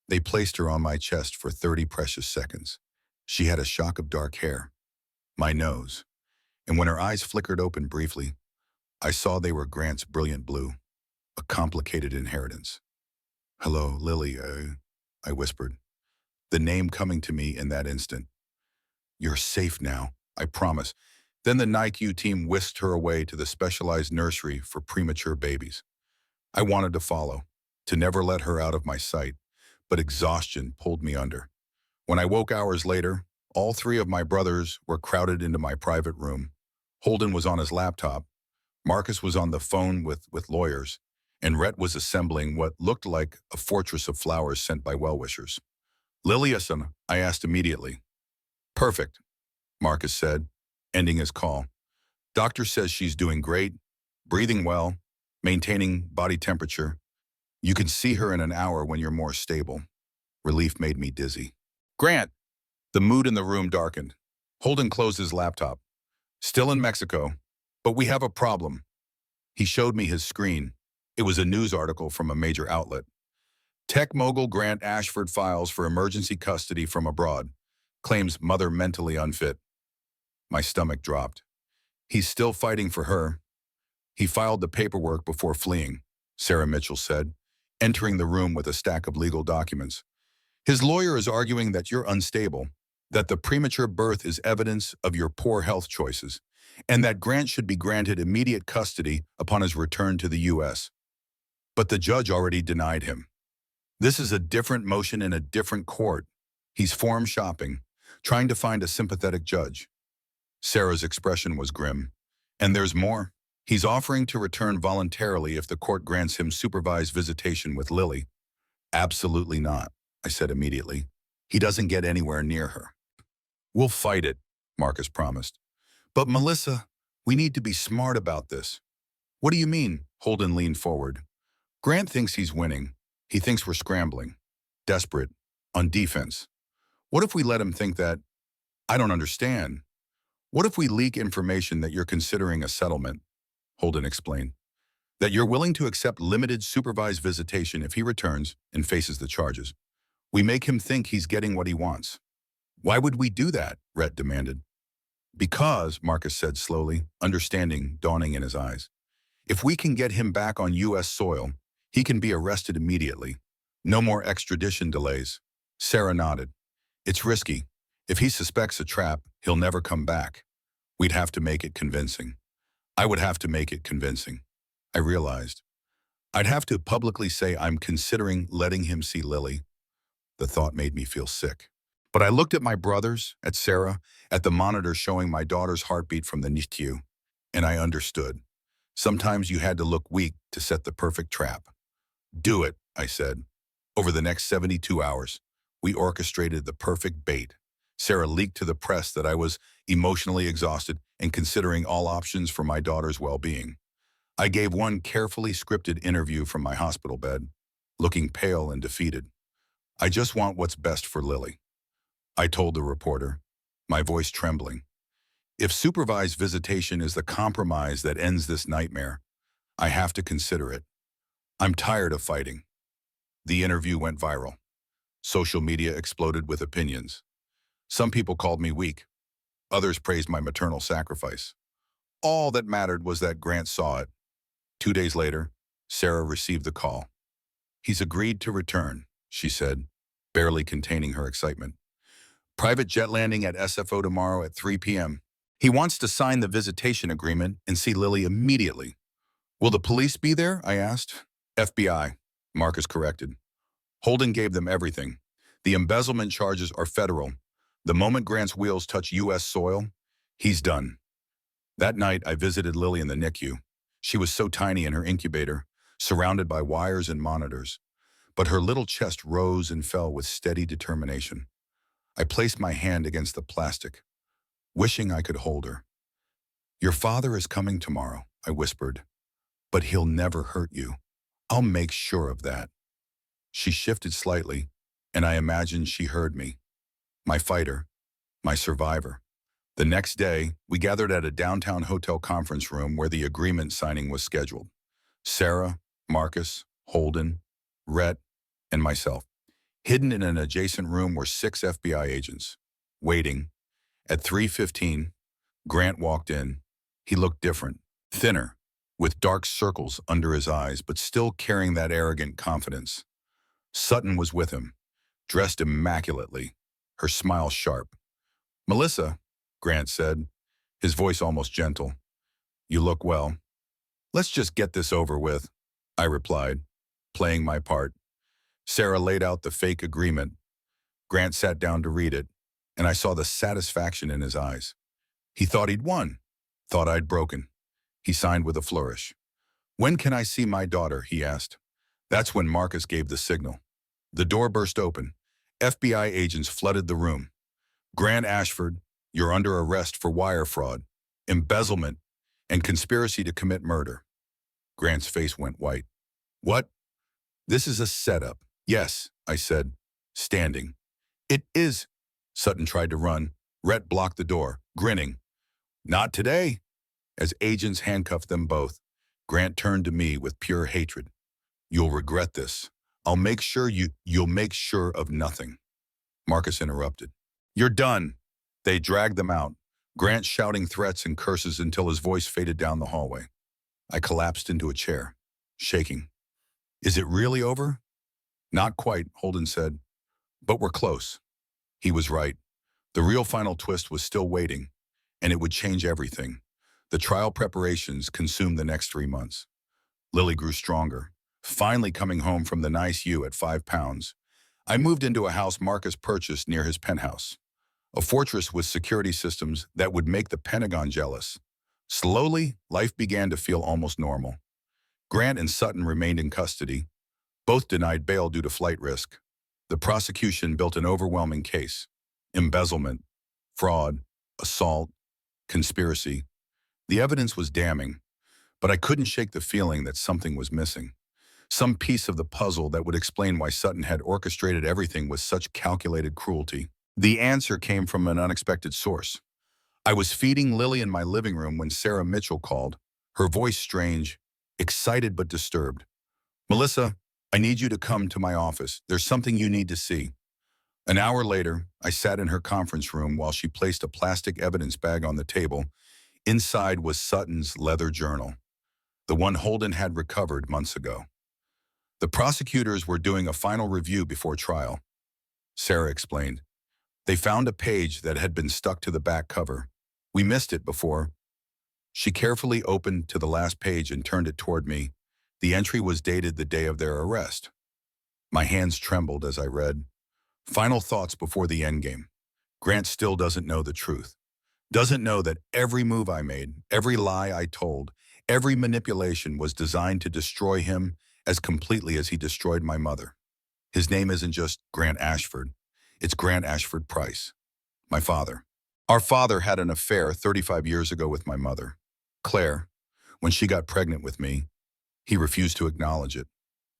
They placed her on my chest for 30 precious seconds. She had a shock of dark hair, my nose, and when her eyes flickered open briefly, I saw they were Grant's brilliant blue, a complicated inheritance. "Hello, Lily," I whispered, the name coming to me in that instant. "You're safe now, I promise." Then the NICU team whisked her away to the specialized nursery for premature babies. I wanted to follow, to never let her out of my sight, but exhaustion pulled me under. When I woke hours later, all 3 of my brothers were crowded into my private room. Holden was on his laptop, Marcus was on the phone with lawyers, and Rhett was assembling what looked like a fortress of flowers sent by well-wishers. "Liliason," I asked immediately. "Perfect," Marcus said, ending his call. "Doctor says she's doing great, breathing well, maintaining body temperature. You can see her in an hour when you're more stable." Relief made me dizzy. "Grant!" The mood in the room darkened. Holden closed his laptop. "Still in Mexico, but we have a problem." He showed me his screen. It was a news article from a major outlet. "Tech mogul Grant Ashford files for emergency custody from abroad. Claims mother mentally unfit." My stomach dropped. "He's still fighting for her." "He filed the paperwork before fleeing," Sarah Mitchell said, entering the room with a stack of legal documents. "His lawyer is arguing that you're unstable, that the premature birth is evidence of your poor health choices, and that Grant should be granted immediate custody upon his return to the U.S. But the judge already denied him. This is a different motion in a different court. He's forum shopping, trying to find a sympathetic judge." Sarah's expression was grim. "And there's more. He's offering to return voluntarily if the court grants him supervised visitation with Lily." "Absolutely not," I said immediately. "He doesn't get anywhere near her." "We'll fight it," Marcus promised. "But Melissa, we need to be smart about this." "What do you mean?" Holden leaned forward. "Grant thinks he's winning. He thinks we're scrambling, desperate, on defense. What if we let him think that? I don't understand. What if we leak information that you're considering a settlement?" Holden explained. "That you're willing to accept limited supervised visitation if he returns and faces the charges. We make him think he's getting what he wants." "Why would we do that?" Rhett demanded. "Because," Marcus said slowly, understanding dawning in his eyes, "if we can get him back on U.S. soil, he can be arrested immediately. No more extradition delays." Sarah nodded. "It's risky. If he suspects a trap, he'll never come back. We'd have to make it convincing." I would have to make it convincing. I realized. I'd have to publicly say I'm considering letting him see Lily. The thought made me feel sick. But I looked at my brothers, at Sarah, at the monitor showing my daughter's heartbeat from the NICU, and I understood. Sometimes you had to look weak to set the perfect trap. "Do it," I said. Over the next 72 hours, we orchestrated the perfect bait. Sarah leaked to the press that I was emotionally exhausted and considering all options for my daughter's well-being. I gave one carefully scripted interview from my hospital bed, looking pale and defeated. "I just want what's best for Lily," I told the reporter, my voice trembling. "If supervised visitation is the compromise that ends this nightmare, I have to consider it. I'm tired of fighting." The interview went viral. Social media exploded with opinions. Some people called me weak. Others praised my maternal sacrifice. All that mattered was that Grant saw it. 2 days later, Sarah received the call. "He's agreed to return," she said, barely containing her excitement. "Private jet landing at SFO tomorrow at 3 p.m. He wants to sign the visitation agreement and see Lily immediately." "Will the police be there?" I asked. "FBI," Marcus corrected. Holden gave them everything. The embezzlement charges are federal. The moment Grant's wheels touch U.S. soil, he's done. That night, I visited Lily in the NICU. She was so tiny in her incubator, surrounded by wires and monitors, but her little chest rose and fell with steady determination. I placed my hand against the plastic, wishing I could hold her. "Your father is coming tomorrow," I whispered, "but he'll never hurt you. I'll make sure of that." She shifted slightly, and I imagined she heard me. My fighter, my survivor. The next day, we gathered at a downtown hotel conference room where the agreement signing was scheduled. Sarah, Marcus, Holden, Rhett, and myself. Hidden in an adjacent room were 6 FBI agents. Waiting. At 3:15, Grant walked in. He looked different, thinner, with dark circles under his eyes, but still carrying that arrogant confidence. Sutton was with him, dressed immaculately, her smile sharp. "Melissa," Grant said, his voice almost gentle, "you look well. Let's just get this over with," I replied, playing my part. Sarah laid out the fake agreement. Grant sat down to read it, and I saw the satisfaction in his eyes. He thought he'd won, thought I'd broken. He signed with a flourish. "When can I see my daughter?" he asked. That's when Marcus gave the signal. The door burst open. FBI agents flooded the room. "Grant Ashford, you're under arrest for wire fraud, embezzlement, and conspiracy to commit murder." Grant's face went white. "What? This is a setup." "Yes," I said, standing. "It is." Sutton tried to run. Rhett blocked the door, grinning. "Not today." As agents handcuffed them both, Grant turned to me with pure hatred. "You'll regret this. I'll make sure you'll make sure of nothing." Marcus interrupted. "You're done." They dragged them out, Grant shouting threats and curses until his voice faded down the hallway. I collapsed into a chair, shaking. "Is it really over?" "Not quite," Holden said, "but we're close." He was right. The real final twist was still waiting, and it would change everything. The trial preparations consumed the next 3 months. Lily grew stronger, finally coming home from the nice U at 5 pounds. I moved into a house Marcus purchased near his penthouse, a fortress with security systems that would make the Pentagon jealous. Slowly, life began to feel almost normal. Grant and Sutton remained in custody. Both denied bail due to flight risk. The prosecution built an overwhelming case: embezzlement, fraud, assault, conspiracy. The evidence was damning, but I couldn't shake the feeling that something was missing. Some piece of the puzzle that would explain why Sutton had orchestrated everything with such calculated cruelty. The answer came from an unexpected source. I was feeding Lily in my living room when Sarah Mitchell called, her voice strange, excited but disturbed. "Melissa, I need you to come to my office. There's something you need to see." An hour later, I sat in her conference room while she placed a plastic evidence bag on the table. Inside was Sutton's leather journal, the one Holden had recovered months ago. The prosecutors were doing a final review before trial, Sarah explained. They found a page that had been stuck to the back cover. "We missed it before." She carefully opened to the last page and turned it toward me. The entry was dated the day of their arrest. My hands trembled as I read. "Final thoughts before the endgame. Grant still doesn't know the truth. Doesn't know that every move I made, every lie I told, every manipulation was designed to destroy him as completely as he destroyed my mother. His name isn't just Grant Ashford. It's Grant Ashford Price, my father. Our father had an affair 35 years ago with my mother, Claire. When she got pregnant with me, he refused to acknowledge it,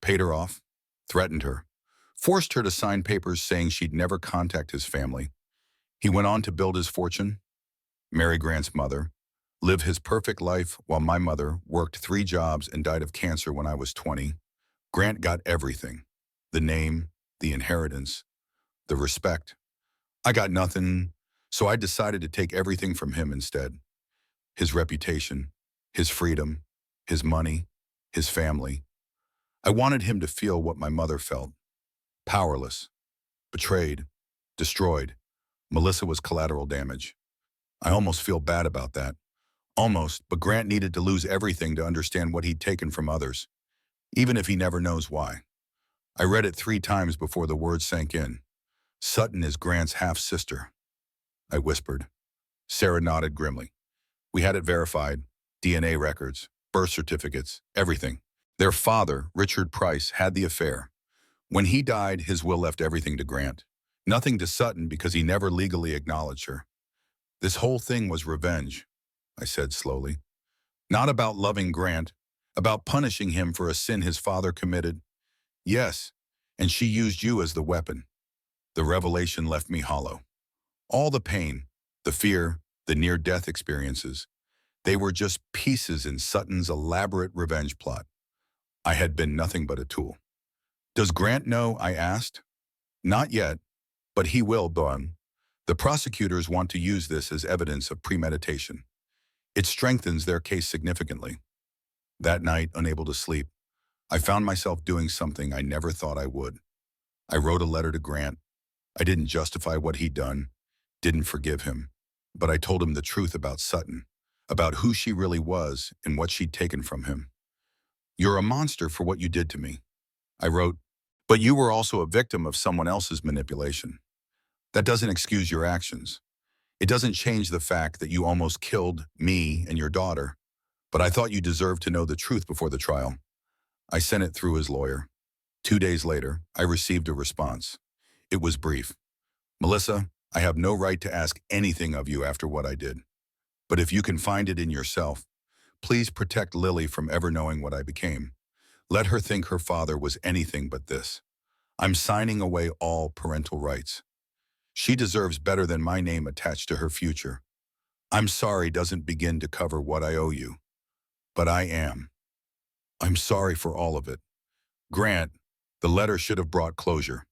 paid her off, threatened her, forced her to sign papers saying she'd never contact his family. He went on to build his fortune, marry Grant's mother, live his perfect life while my mother worked 3 jobs and died of cancer when I was 20. Grant got everything: the name, the inheritance, the respect. I got nothing, so I decided to take everything from him instead. His reputation, his freedom, his money, his family. I wanted him to feel what my mother felt: powerless, betrayed, destroyed. Melissa was collateral damage. I almost feel bad about that. Almost, but Grant needed to lose everything to understand what he'd taken from others, even if he never knows why. I read it 3 times before the words sank in. "Sutton is Grant's half-sister," I whispered. Sarah nodded grimly. We had it verified, DNA records, birth certificates, everything. Their father, Richard Price, had the affair. When he died, his will left everything to Grant. Nothing to Sutton because he never legally acknowledged her. This whole thing was revenge, I said slowly. Not about loving Grant, about punishing him for a sin his father committed. Yes, and she used you as the weapon. The revelation left me hollow. All the pain, the fear, the near-death experiences, they were just pieces in Sutton's elaborate revenge plot. I had been nothing but a tool. Does Grant know? I asked. Not yet, but he will, Dawn. The prosecutors want to use this as evidence of premeditation. It strengthens their case significantly. That night, unable to sleep, I found myself doing something I never thought I would. I wrote a letter to Grant. I didn't justify what he'd done, didn't forgive him, but I told him the truth about Sutton, about who she really was and what she'd taken from him. You're a monster for what you did to me, I wrote, but you were also a victim of someone else's manipulation. That doesn't excuse your actions. It doesn't change the fact that you almost killed me and your daughter, but I thought you deserved to know the truth before the trial. I sent it through his lawyer. 2 days later, I received a response. It was brief. Melissa, I have no right to ask anything of you after what I did. But if you can find it in yourself, please protect Lily from ever knowing what I became. Let her think her father was anything but this. I'm signing away all parental rights. She deserves better than my name attached to her future. I'm sorry doesn't begin to cover what I owe you, but I am. I'm sorry for all of it. Grant, the letter should have brought closure.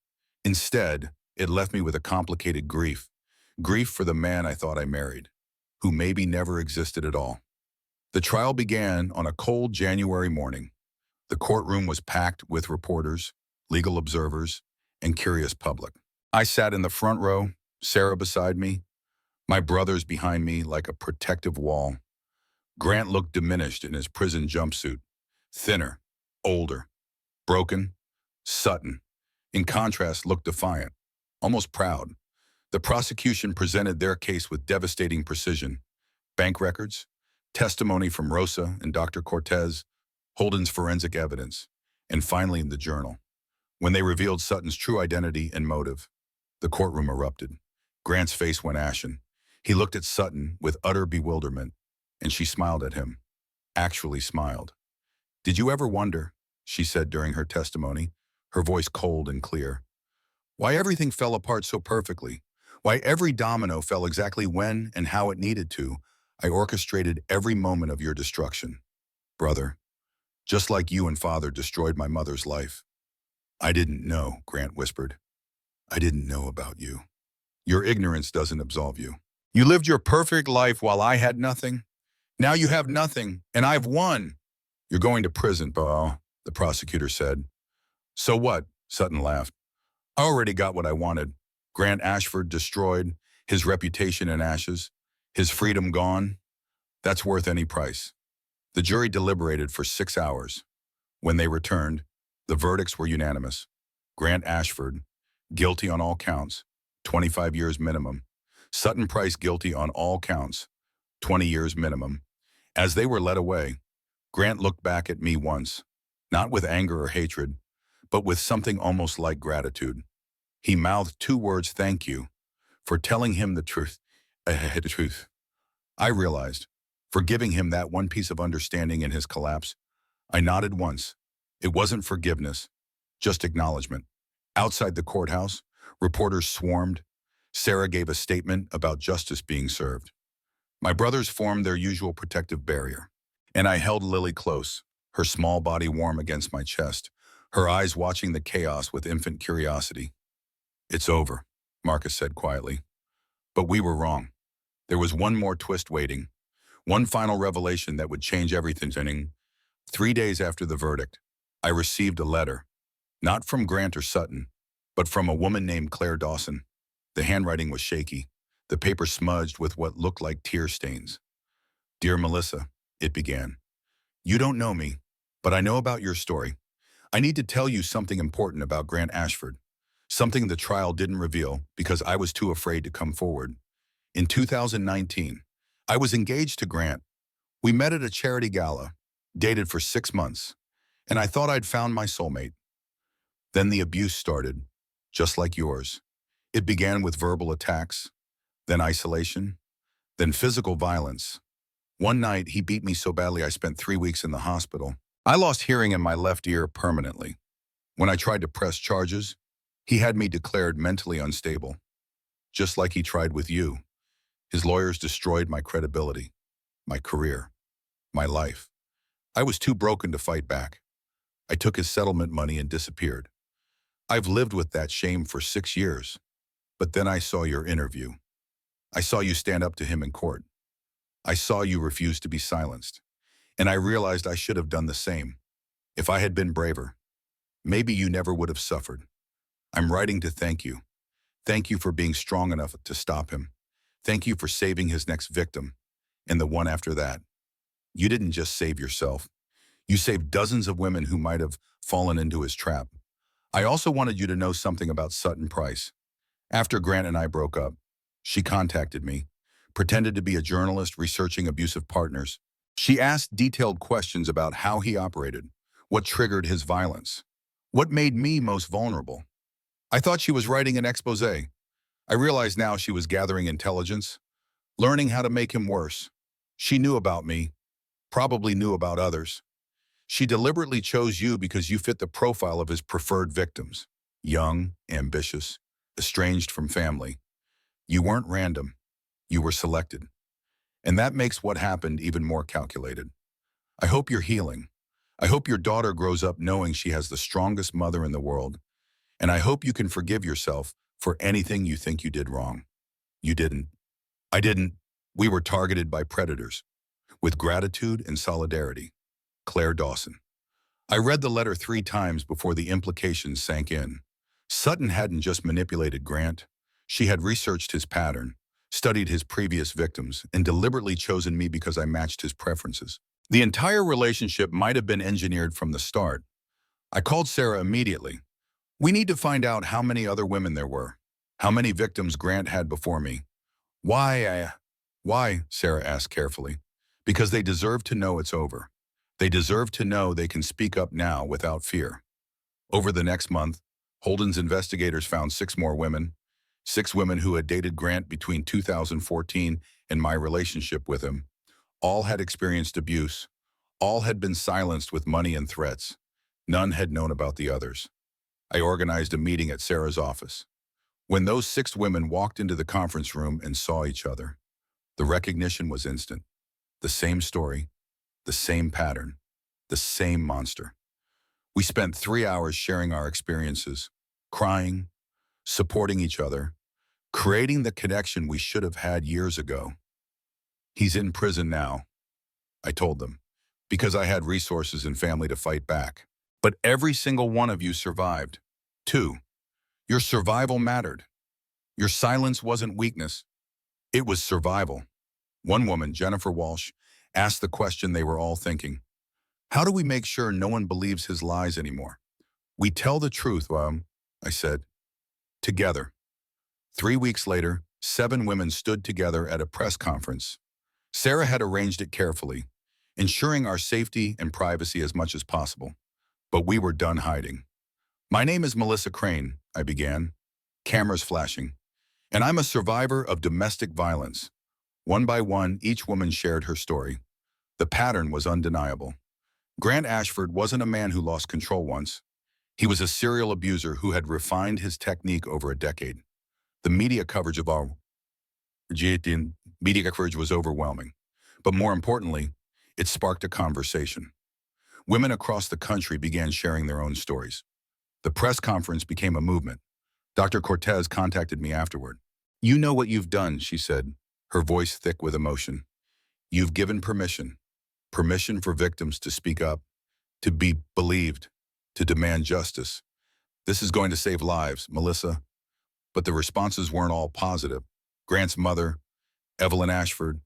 Instead, it left me with a complicated grief. Grief for the man I thought I married, who maybe never existed at all. The trial began on a cold January morning. The courtroom was packed with reporters, legal observers, and curious public. I sat in the front row, Sarah beside me, my brothers behind me like a protective wall. Grant looked diminished in his prison jumpsuit, thinner, older, broken. Sutton, in contrast, looked defiant, almost proud. The prosecution presented their case with devastating precision. Bank records, testimony from Rosa and Dr. Cortez, Holden's forensic evidence, and finally the journal. When they revealed Sutton's true identity and motive, the courtroom erupted. Grant's face went ashen. He looked at Sutton with utter bewilderment, and she smiled at him. Actually smiled. Did you ever wonder, she said during her testimony, her voice cold and clear, why everything fell apart so perfectly? Why every domino fell exactly when and how it needed to? I orchestrated every moment of your destruction. Brother, just like you and father destroyed my mother's life. I didn't know, Grant whispered. I didn't know about you. Your ignorance doesn't absolve you. You lived your perfect life while I had nothing. Now you have nothing, and I've won. You're going to prison, Bo, the prosecutor said. So what? Sutton laughed. I already got what I wanted. Grant Ashford destroyed, his reputation in ashes, his freedom gone. That's worth any price. The jury deliberated for 6 hours. When they returned, the verdicts were unanimous. Grant Ashford, guilty on all counts, 25 years minimum. Sutton Price guilty on all counts, 20 years minimum. As they were led away, Grant looked back at me once, not with anger or hatred, but with something almost like gratitude. He mouthed 2 words, thank you, for telling him the truth. The truth. I realized, for giving him that one piece of understanding in his collapse. I nodded once. It wasn't forgiveness, just acknowledgement. Outside the courthouse, reporters swarmed. Sarah gave a statement about justice being served. My brothers formed their usual protective barrier, and I held Lily close, her small body warm against my chest, her eyes watching the chaos with infant curiosity. It's over, Marcus said quietly. But we were wrong. There was one more twist waiting, one final revelation that would change everything. 3 days after the verdict, I received a letter, not from Grant or Sutton, but from a woman named Claire Dawson. The handwriting was shaky, the paper smudged with what looked like tear stains. Dear Melissa, it began. You don't know me, but I know about your story. I need to tell you something important about Grant Ashford, something the trial didn't reveal because I was too afraid to come forward. In 2019, I was engaged to Grant. We met at a charity gala, dated for 6 months, and I thought I'd found my soulmate. Then the abuse started, just like yours. It began with verbal attacks, then isolation, then physical violence. One night, he beat me so badly I spent 3 weeks in the hospital. I lost hearing in my left ear permanently. When I tried to press charges, he had me declared mentally unstable, just like he tried with you. His lawyers destroyed my credibility, my career, my life. I was too broken to fight back. I took his settlement money and disappeared. I've lived with that shame for 6 years. But then I saw your interview. I saw you stand up to him in court. I saw you refuse to be silenced. And I realized I should have done the same. If I had been braver, maybe you never would have suffered. I'm writing to thank you. Thank you for being strong enough to stop him. Thank you for saving his next victim, and the one after that. You didn't just save yourself. You saved dozens of women who might have fallen into his trap. I also wanted you to know something about Sutton Price. After Grant and I broke up, she contacted me, pretended to be a journalist researching abusive partners. She asked detailed questions about how he operated, what triggered his violence, what made me most vulnerable. I thought she was writing an expose. I realize now she was gathering intelligence, learning how to make him worse. She knew about me, probably knew about others. She deliberately chose you because you fit the profile of his preferred victims. Young, ambitious, estranged from family. You weren't random. You were selected. And that makes what happened even more calculated. I hope you're healing. I hope your daughter grows up knowing she has the strongest mother in the world. And I hope you can forgive yourself for anything you think you did wrong. You didn't. I didn't. We were targeted by predators. With gratitude and solidarity. Claire Dawson. I read the letter 3 times before the implications sank in. Sutton hadn't just manipulated Grant. She had researched his pattern, studied his previous victims, and deliberately chosen me because I matched his preferences. The entire relationship might have been engineered from the start. I called Sarah immediately. We need to find out how many other women there were, how many victims Grant had before me. Why, Sarah asked carefully. Because they deserve to know it's over. They deserve to know they can speak up now without fear. Over the next month, Holden's investigators found 6 more women, 6 women who had dated Grant between 2014 and my relationship with him. All had experienced abuse. All had been silenced with money and threats. None had known about the others. I organized a meeting at Sarah's office. When those 6 women walked into the conference room and saw each other, the recognition was instant. The same story, the same pattern, the same monster. We spent 3 hours sharing our experiences, crying, supporting each other, creating the connection we should have had years ago. He's in prison now, I told them, because I had resources and family to fight back. But every single one of you survived. 2, your survival mattered. Your silence wasn't weakness. It was survival. One woman, Jennifer Walsh, asked the question they were all thinking. How do we make sure no one believes his lies anymore? We tell the truth, I said. Together. 3 weeks later, 7 women stood together at a press conference. Sarah had arranged it carefully, ensuring our safety and privacy as much as possible. But we were done hiding. My name is Melissa Crane, I began, cameras flashing, and I'm a survivor of domestic violence. One by one, each woman shared her story. The pattern was undeniable. Grant Ashford wasn't a man who lost control once. He was a serial abuser who had refined his technique over a decade. The media coverage was overwhelming. But more importantly, it sparked a conversation. Women across the country began sharing their own stories. The press conference became a movement. Dr. Cortez contacted me afterward. You know what you've done, she said, her voice thick with emotion. You've given permission. Permission for victims to speak up, to be believed, to demand justice. This is going to save lives, Melissa. But the responses weren't all positive. Grant's mother, Evelyn Ashford,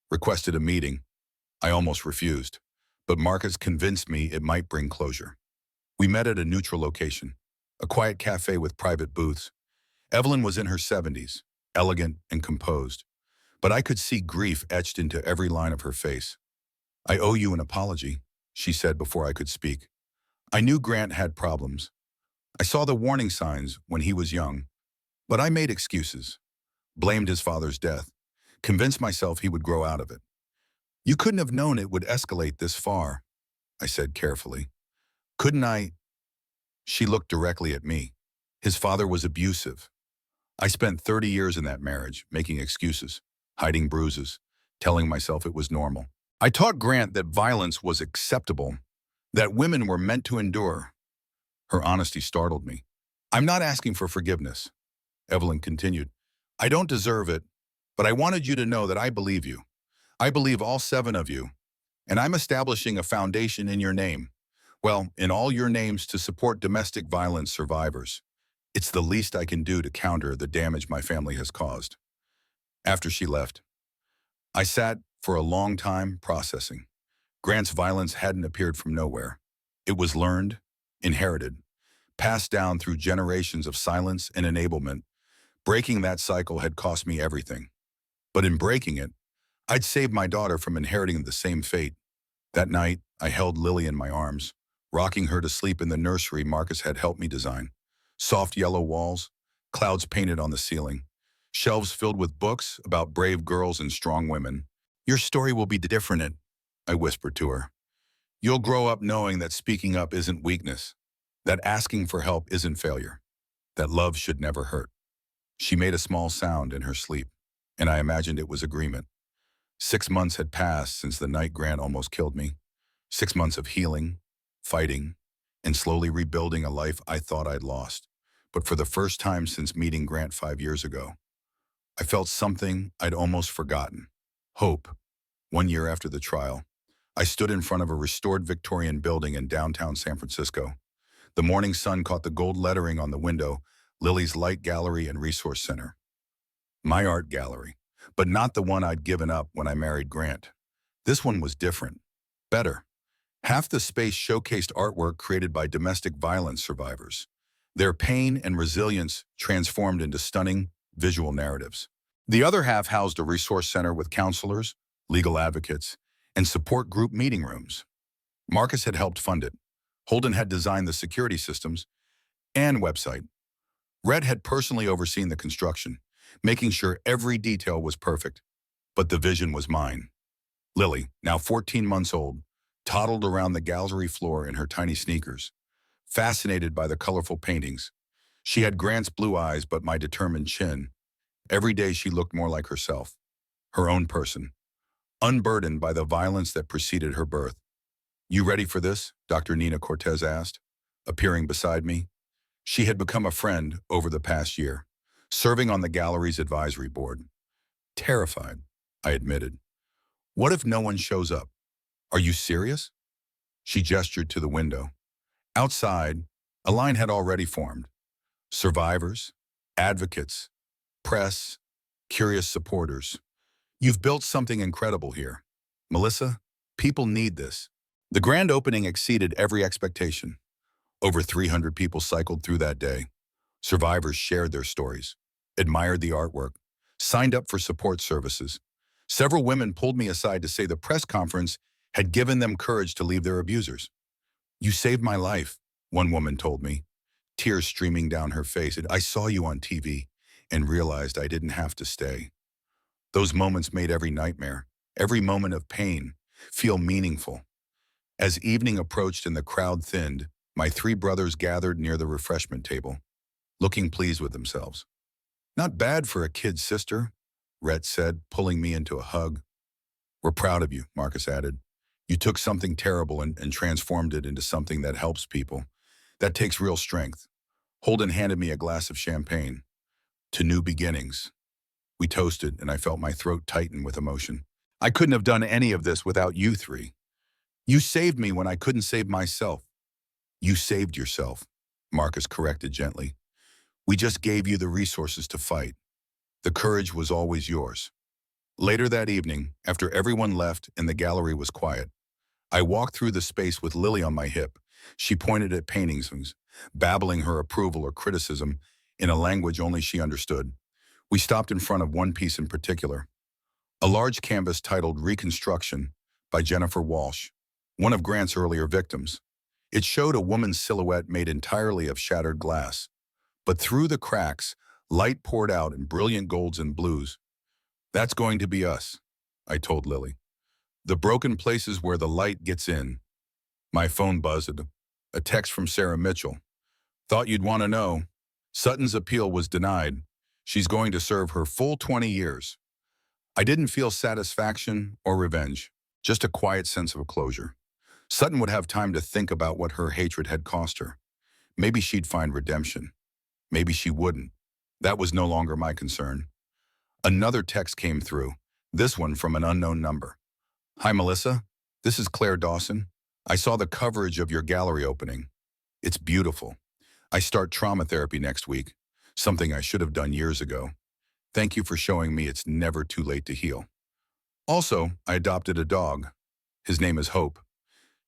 requested a meeting. I almost refused, but Marcus convinced me it might bring closure. We met at a neutral location, a quiet cafe with private booths. Evelyn was in her 70s, elegant and composed. but I could see grief etched into every line of her face. "I owe you an apology," she said before I could speak. I knew Grant had problems. I saw the warning signs when he was young, but I made excuses, blamed his father's death, convinced myself he would grow out of it. "You couldn't have known it would escalate this far," I said carefully. "Couldn't I?" She looked directly at me. His father was abusive. I spent 30 years in that marriage, making excuses, hiding bruises, telling myself it was normal. I taught Grant that violence was acceptable, that women were meant to endure. Her honesty startled me. "I'm not asking for forgiveness," Evelyn continued. "I don't deserve it, but I wanted you to know that I believe you. I believe all 7 of you, and I'm establishing a foundation in your name. Well, in all your names to support domestic violence survivors. It's the least I can do to counter the damage my family has caused." After she left, I sat for a long time processing. Grant's violence hadn't appeared from nowhere. It was learned, inherited, passed down through generations of silence and enablement. Breaking that cycle had cost me everything. But in breaking it, I'd saved my daughter from inheriting the same fate. That night, I held Lily in my arms, rocking her to sleep in the nursery Marcus had helped me design. Soft yellow walls, clouds painted on the ceiling, shelves filled with books about brave girls and strong women. "Your story will be different," I whispered to her. "You'll grow up knowing that speaking up isn't weakness, that asking for help isn't failure, that love should never hurt." She made a small sound in her sleep, and I imagined it was agreement. 6 months had passed since the night Grant almost killed me. 6 months of healing, fighting, and slowly rebuilding a life I thought I'd lost. But for the first time since meeting Grant 5 years ago, I felt something I'd almost forgotten. Hope. 1 year after the trial, I stood in front of a restored Victorian building in downtown San Francisco. The morning sun caught the gold lettering on the window, Lily's Light Gallery and Resource Center. My art gallery, but not the one I'd given up when I married Grant. This one was different, better. Half the space showcased artwork created by domestic violence survivors, their pain and resilience transformed into stunning visual narratives. The other half housed a resource center with counselors, legal advocates, and support group meeting rooms. Marcus had helped fund it. Holden had designed the security systems and website. Red had personally overseen the construction, making sure every detail was perfect. But the vision was mine. Lily, now 14 months old, toddled around the gallery floor in her tiny sneakers, fascinated by the colorful paintings. She had Grant's blue eyes but my determined chin. Every day she looked more like herself, her own person, unburdened by the violence that preceded her birth. "You ready for this?" Dr. Nina Cortez asked, appearing beside me. She had become a friend over the past year, serving on the gallery's advisory board. "Terrified," I admitted. "What if no one shows up?" "Are you serious?" She gestured to the window. Outside, a line had already formed. Survivors, advocates, press, curious supporters. "You've built something incredible here. Melissa, people need this." The grand opening exceeded every expectation. Over 300 people cycled through that day. Survivors shared their stories, admired the artwork, signed up for support services. Several women pulled me aside to say the press conference had given them courage to leave their abusers. "You saved my life," one woman told me, tears streaming down her face. "I saw you on TV and realized I didn't have to stay." Those moments made every nightmare, every moment of pain, feel meaningful. As evening approached and the crowd thinned, my 3 brothers gathered near the refreshment table, looking pleased with themselves. "Not bad for a kid, sister," Rhett said, pulling me into a hug. "We're proud of you," Marcus added. "You took something terrible and transformed it into something that helps people. That takes real strength." Holden handed me a glass of champagne. "To new beginnings." We toasted, and I felt my throat tighten with emotion. "I couldn't have done any of this without you 3. You saved me when I couldn't save myself." "You saved yourself," Marcus corrected gently. "We just gave you the resources to fight. The courage was always yours." Later that evening, after everyone left and the gallery was quiet, I walked through the space with Lily on my hip. She pointed at paintings, babbling her approval or criticism in a language only she understood. We stopped in front of one piece in particular, A large canvas titled Reconstruction by Jennifer Walsh, one of Grant's earlier victims. It showed a woman's silhouette made entirely of shattered glass, but through the cracks, light poured out in brilliant golds and blues. "That's going to be us," I told Lily. "The broken places where the light gets in." My phone buzzed. A text from Sarah Mitchell. "Thought you'd want to know. Sutton's appeal was denied. She's going to serve her full 20 years. I didn't feel satisfaction or revenge, just a quiet sense of closure. Sutton would have time to think about what her hatred had cost her. Maybe she'd find redemption. Maybe she wouldn't. That was no longer my concern. Another text came through, this one from an unknown number. "Hi, Melissa. This is Claire Dawson. I saw the coverage of your gallery opening. It's beautiful. I start trauma therapy next week, something I should have done years ago. Thank you for showing me it's never too late to heal. Also, I adopted a dog. His name is Hope.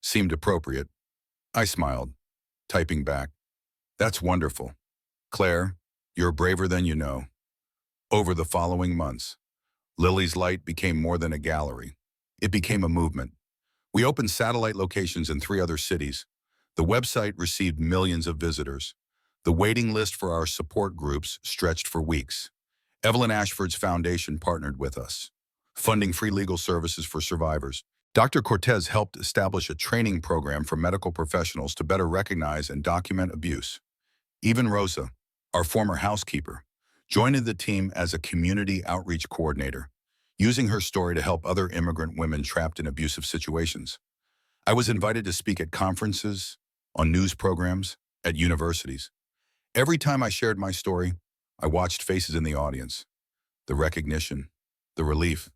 Seemed appropriate." I smiled, typing back, "That's wonderful. Claire, you're braver than you know." Over the following months, Lily's Light became more than a gallery. It became a movement. We opened satellite locations in 3 other cities. The website received millions of visitors. The waiting list for our support groups stretched for weeks. Evelyn Ashford's foundation partnered with us, funding free legal services for survivors. Dr. Cortez helped establish a training program for medical professionals to better recognize and document abuse. Even Rosa, our former housekeeper, joined the team as a community outreach coordinator, using her story to help other immigrant women trapped in abusive situations. I was invited to speak at conferences, on news programs, at universities. Every time I shared my story, I watched faces in the audience. The recognition, the relief,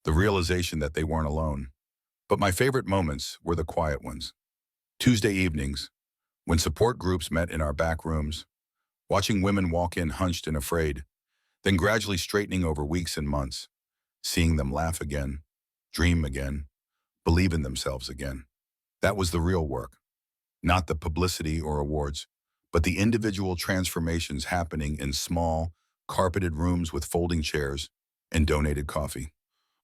the realization that they weren't alone. But my favorite moments were the quiet ones. Tuesday evenings, when support groups met in our back rooms, watching women walk in hunched and afraid, then gradually straightening over weeks and months, seeing them laugh again, dream again, believe in themselves again. That was the real work, not the publicity or awards, but the individual transformations happening in small, carpeted rooms with folding chairs and donated coffee.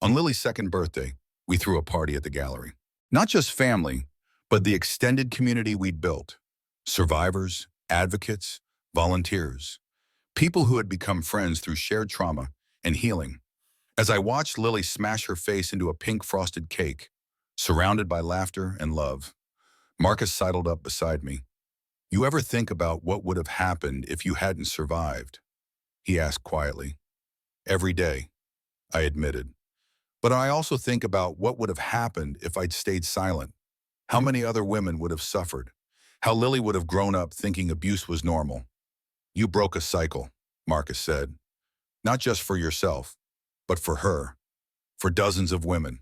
On Lily's second birthday, we threw a party at the gallery. Not just family, but the extended community we'd built. Survivors, advocates, volunteers, people who had become friends through shared trauma and healing. As I watched Lily smash her face into a pink frosted cake, surrounded by laughter and love, Marcus sidled up beside me. "You ever think about what would have happened if you hadn't survived?" he asked quietly. "Every day," I admitted. "But I also think about what would have happened if I'd stayed silent. How many other women would have suffered? How Lily would have grown up thinking abuse was normal." "You broke a cycle," Marcus said. "Not just for yourself, but for her, for dozens of women.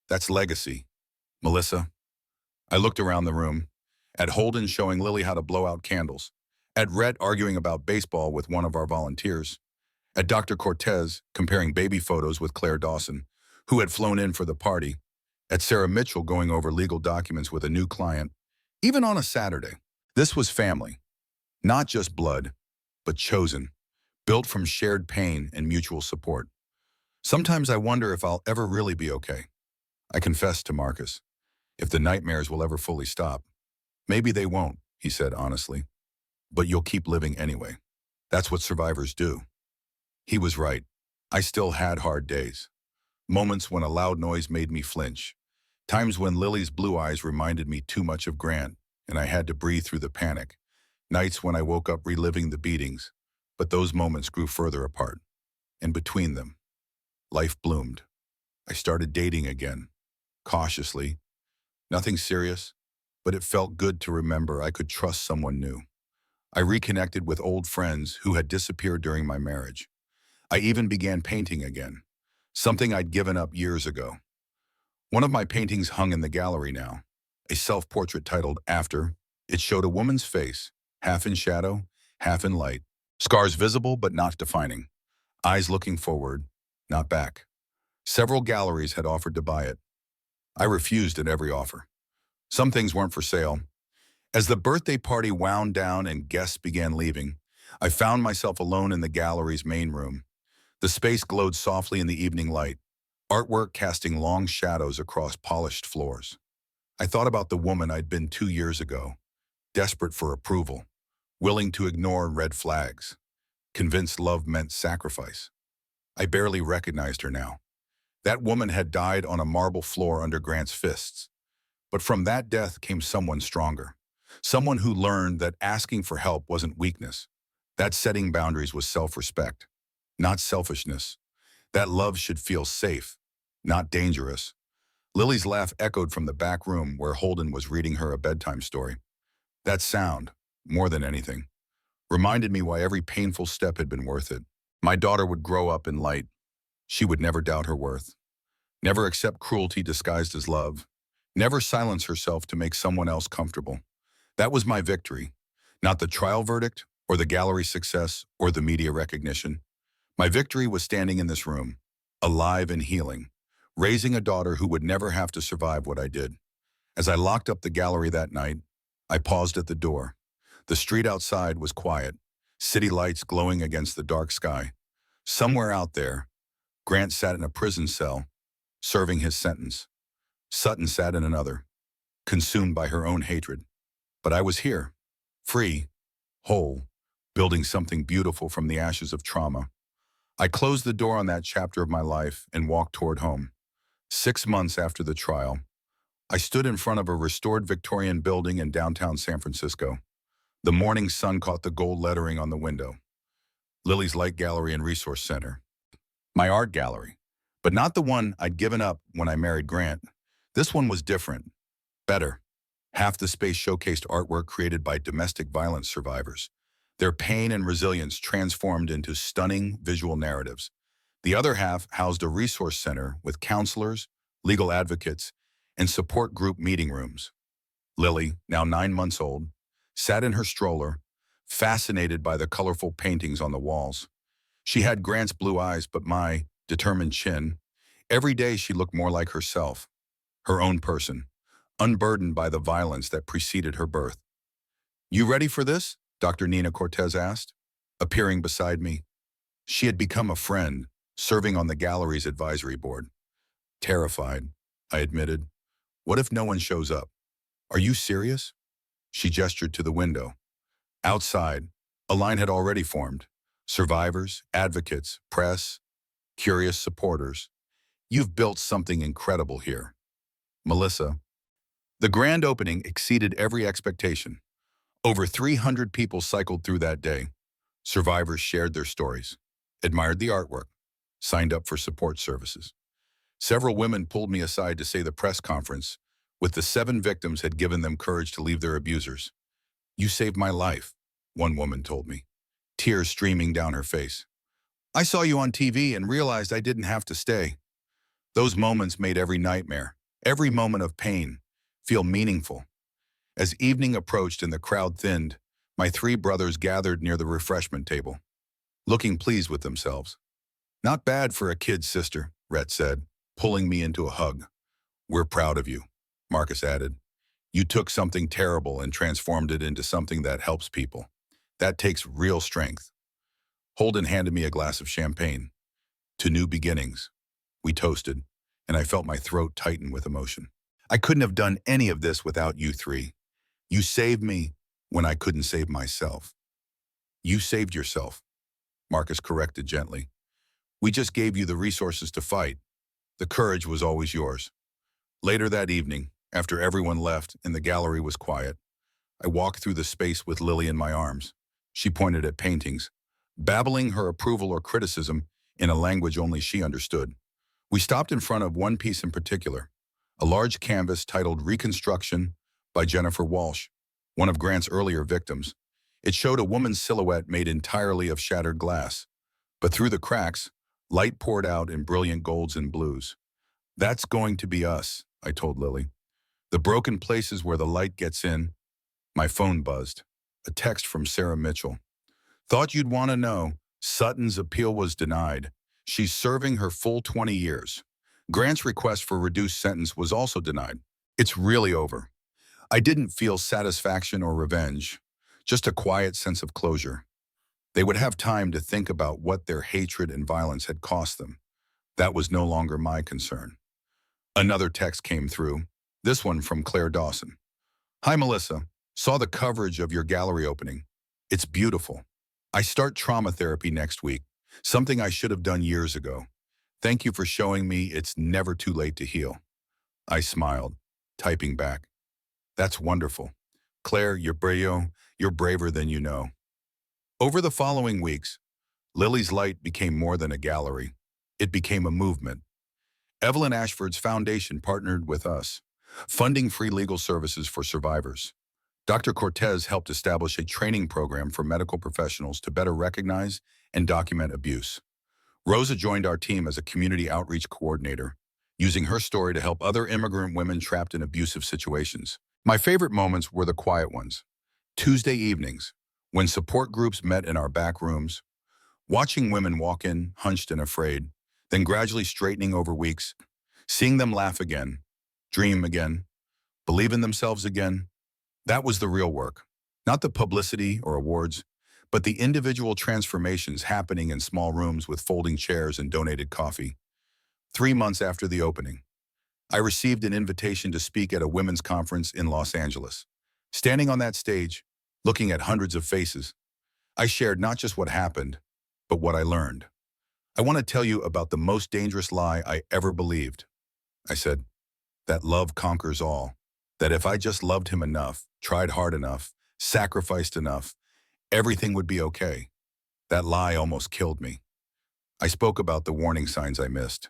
That's legacy, Melissa." I looked around the room, at Holden showing Lily how to blow out candles, at Rhett arguing about baseball with one of our volunteers, at Dr. Cortez comparing baby photos with Claire Dawson, who had flown in for the party, at Sarah Mitchell going over legal documents with a new client, even on a Saturday. This was family, not just blood, but chosen, built from shared pain and mutual support. Sometimes I wonder if I'll ever really be okay. I confessed to Marcus, if the nightmares will ever fully stop. "Maybe they won't," he said honestly, "but you'll keep living anyway. That's what survivors do." He was right. I still had hard days. Moments when a loud noise made me flinch. Times when Lily's blue eyes reminded me too much of Grant, and I had to breathe through the panic. Nights when I woke up reliving the beatings, but those moments grew further apart. And between them, life bloomed. I started dating again, cautiously. Nothing serious, but it felt good to remember I could trust someone new. I reconnected with old friends who had disappeared during my marriage. I even began painting again, something I'd given up years ago. One of my paintings hung in the gallery now, a self-portrait titled After. It showed a woman's face, half in shadow, half in light, scars visible but not defining, eyes looking forward, not back. Several galleries had offered to buy it. I refused at every offer. Some things weren't for sale. As the birthday party wound down and guests began leaving, I found myself alone in the gallery's main room. The space glowed softly in the evening light. artwork casting long shadows across polished floors. I thought about the woman I'd been 2 years ago, desperate for approval, willing to ignore red flags, convinced love meant sacrifice. I barely recognized her now. That woman had died on a marble floor under Grant's fists. But from that death came someone stronger. Someone who learned that asking for help wasn't weakness. That setting boundaries was self-respect, not selfishness. That love should feel safe, not dangerous. Lily's laugh echoed from the back room where Holden was reading her a bedtime story. That sound, more than anything, reminded me why every painful step had been worth it. My daughter would grow up in light. She would never doubt her worth, never accept cruelty disguised as love, never silence herself to make someone else comfortable. That was my victory, not the trial verdict or the gallery success or the media recognition. My victory was standing in this room, alive and healing, raising a daughter who would never have to survive what I did. As I locked up the gallery that night, I paused at the door. The street outside was quiet, city lights glowing against the dark sky. Somewhere out there, Grant sat in a prison cell, serving his sentence. Sutton sat in another, consumed by her own hatred. But I was here, free, whole, building something beautiful from the ashes of trauma. I closed the door on that chapter of my life and walked toward home. 6 months after the trial, I stood in front of a restored Victorian building in downtown San Francisco. The morning sun caught the gold lettering on the window. Lily's Light Gallery and Resource Center. My art gallery, but not the one I'd given up when I married Grant. This one was different, better. Half the space showcased artwork created by domestic violence survivors, their pain and resilience transformed into stunning visual narratives. The other half housed a resource center with counselors, legal advocates, and support group meeting rooms. Lily, now 9 months old, sat in her stroller, fascinated by the colorful paintings on the walls. She had Grant's blue eyes, but my determined chin. Every day she looked more like herself, her own person, unburdened by the violence that preceded her birth. "You ready for this?" Dr. Nina Cortez asked, appearing beside me. She had become a friend, serving on the gallery's advisory board. Terrified, I admitted. "What if no one shows up?" "Are you serious?" She gestured to the window. Outside, a line had already formed. Survivors, advocates, press, curious supporters. "You've built something incredible here." Melissa. The grand opening exceeded every expectation. Over 300 people cycled through that day. Survivors shared their stories, admired the artwork, signed up for support services. Several women pulled me aside to say the press conference with the 7 victims had given them courage to leave their abusers. "You saved my life," one woman told me, tears streaming down her face. "I saw you on TV and realized I didn't have to stay." Those moments made every nightmare, every moment of pain, feel meaningful. As evening approached and the crowd thinned, my 3 brothers gathered near the refreshment table, looking pleased with themselves. "Not bad for a kid, sister," Rhett said, pulling me into a hug. "We're proud of you," Marcus added. "You took something terrible and transformed it into something that helps people. That takes real strength." Holden handed me a glass of champagne. "To new beginnings." We toasted, and I felt my throat tighten with emotion. "I couldn't have done any of this without you 3. You saved me when I couldn't save myself." "You saved yourself," Marcus corrected gently. "We just gave you the resources to fight. The courage was always yours." Later that evening, after everyone left and the gallery was quiet, I walked through the space with Lily in my arms. She pointed at paintings, babbling her approval or criticism in a language only she understood. We stopped in front of one piece in particular, a large canvas titled Reconstruction by Jennifer Walsh, one of Grant's earlier victims. It showed a woman's silhouette made entirely of shattered glass, but through the cracks, light poured out in brilliant golds and blues. "That's going to be us," I told Lily. "The broken places where the light gets in." My phone buzzed. A text from Sarah Mitchell. "Thought you'd want to know. Sutton's appeal was denied. She's serving her full 20 years. Grant's request for reduced sentence was also denied. It's really over." I didn't feel satisfaction or revenge, just a quiet sense of closure. They would have time to think about what their hatred and violence had cost them. That was no longer my concern. Another text came through, this one from Claire Dawson. Hi, Melissa. Saw the coverage of your gallery opening. It's beautiful. I start trauma therapy next week, something I should have done years ago. Thank you for showing me it's never too late to heal. I smiled, typing back. That's wonderful. Claire, you're braver than you know. Over the following weeks, Lily's Light became more than a gallery. It became a movement. Evelyn Ashford's foundation partnered with us, funding free legal services for survivors. Dr. Cortez helped establish a training program for medical professionals to better recognize and document abuse. Rosa joined our team as a community outreach coordinator, using her story to help other immigrant women trapped in abusive situations. My favorite moments were the quiet ones. Tuesday evenings, when support groups met in our back rooms, watching women walk in, hunched and afraid, then gradually straightening over weeks, seeing them laugh again, dream again, believe in themselves again. That was the real work. Not the publicity or awards, but the individual transformations happening in small rooms with folding chairs and donated coffee. 3 months after the opening, I received an invitation to speak at a women's conference in Los Angeles. Standing on that stage, looking at hundreds of faces, I shared not just what happened, but what I learned. I want to tell you about the most dangerous lie I ever believed. I said, that love conquers all. That if I just loved him enough, tried hard enough, sacrificed enough, everything would be okay. That lie almost killed me. I spoke about the warning signs I missed,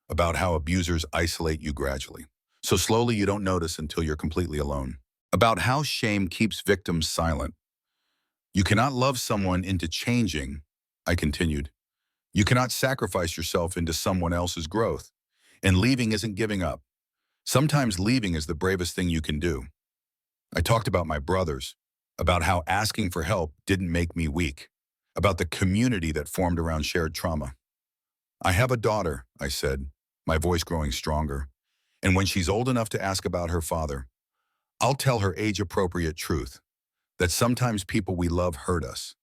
about how abusers isolate you gradually, so slowly you don't notice until you're completely alone, about how shame keeps victims silent. You cannot love someone into changing, I continued. You cannot sacrifice yourself into someone else's growth, and leaving isn't giving up. Sometimes leaving is the bravest thing you can do. I talked about my brothers, about how asking for help didn't make me weak, about the community that formed around shared trauma. I have a daughter, I said, my voice growing stronger, and when she's old enough to ask about her father, I'll tell her age-appropriate truth, that sometimes people we love hurt us,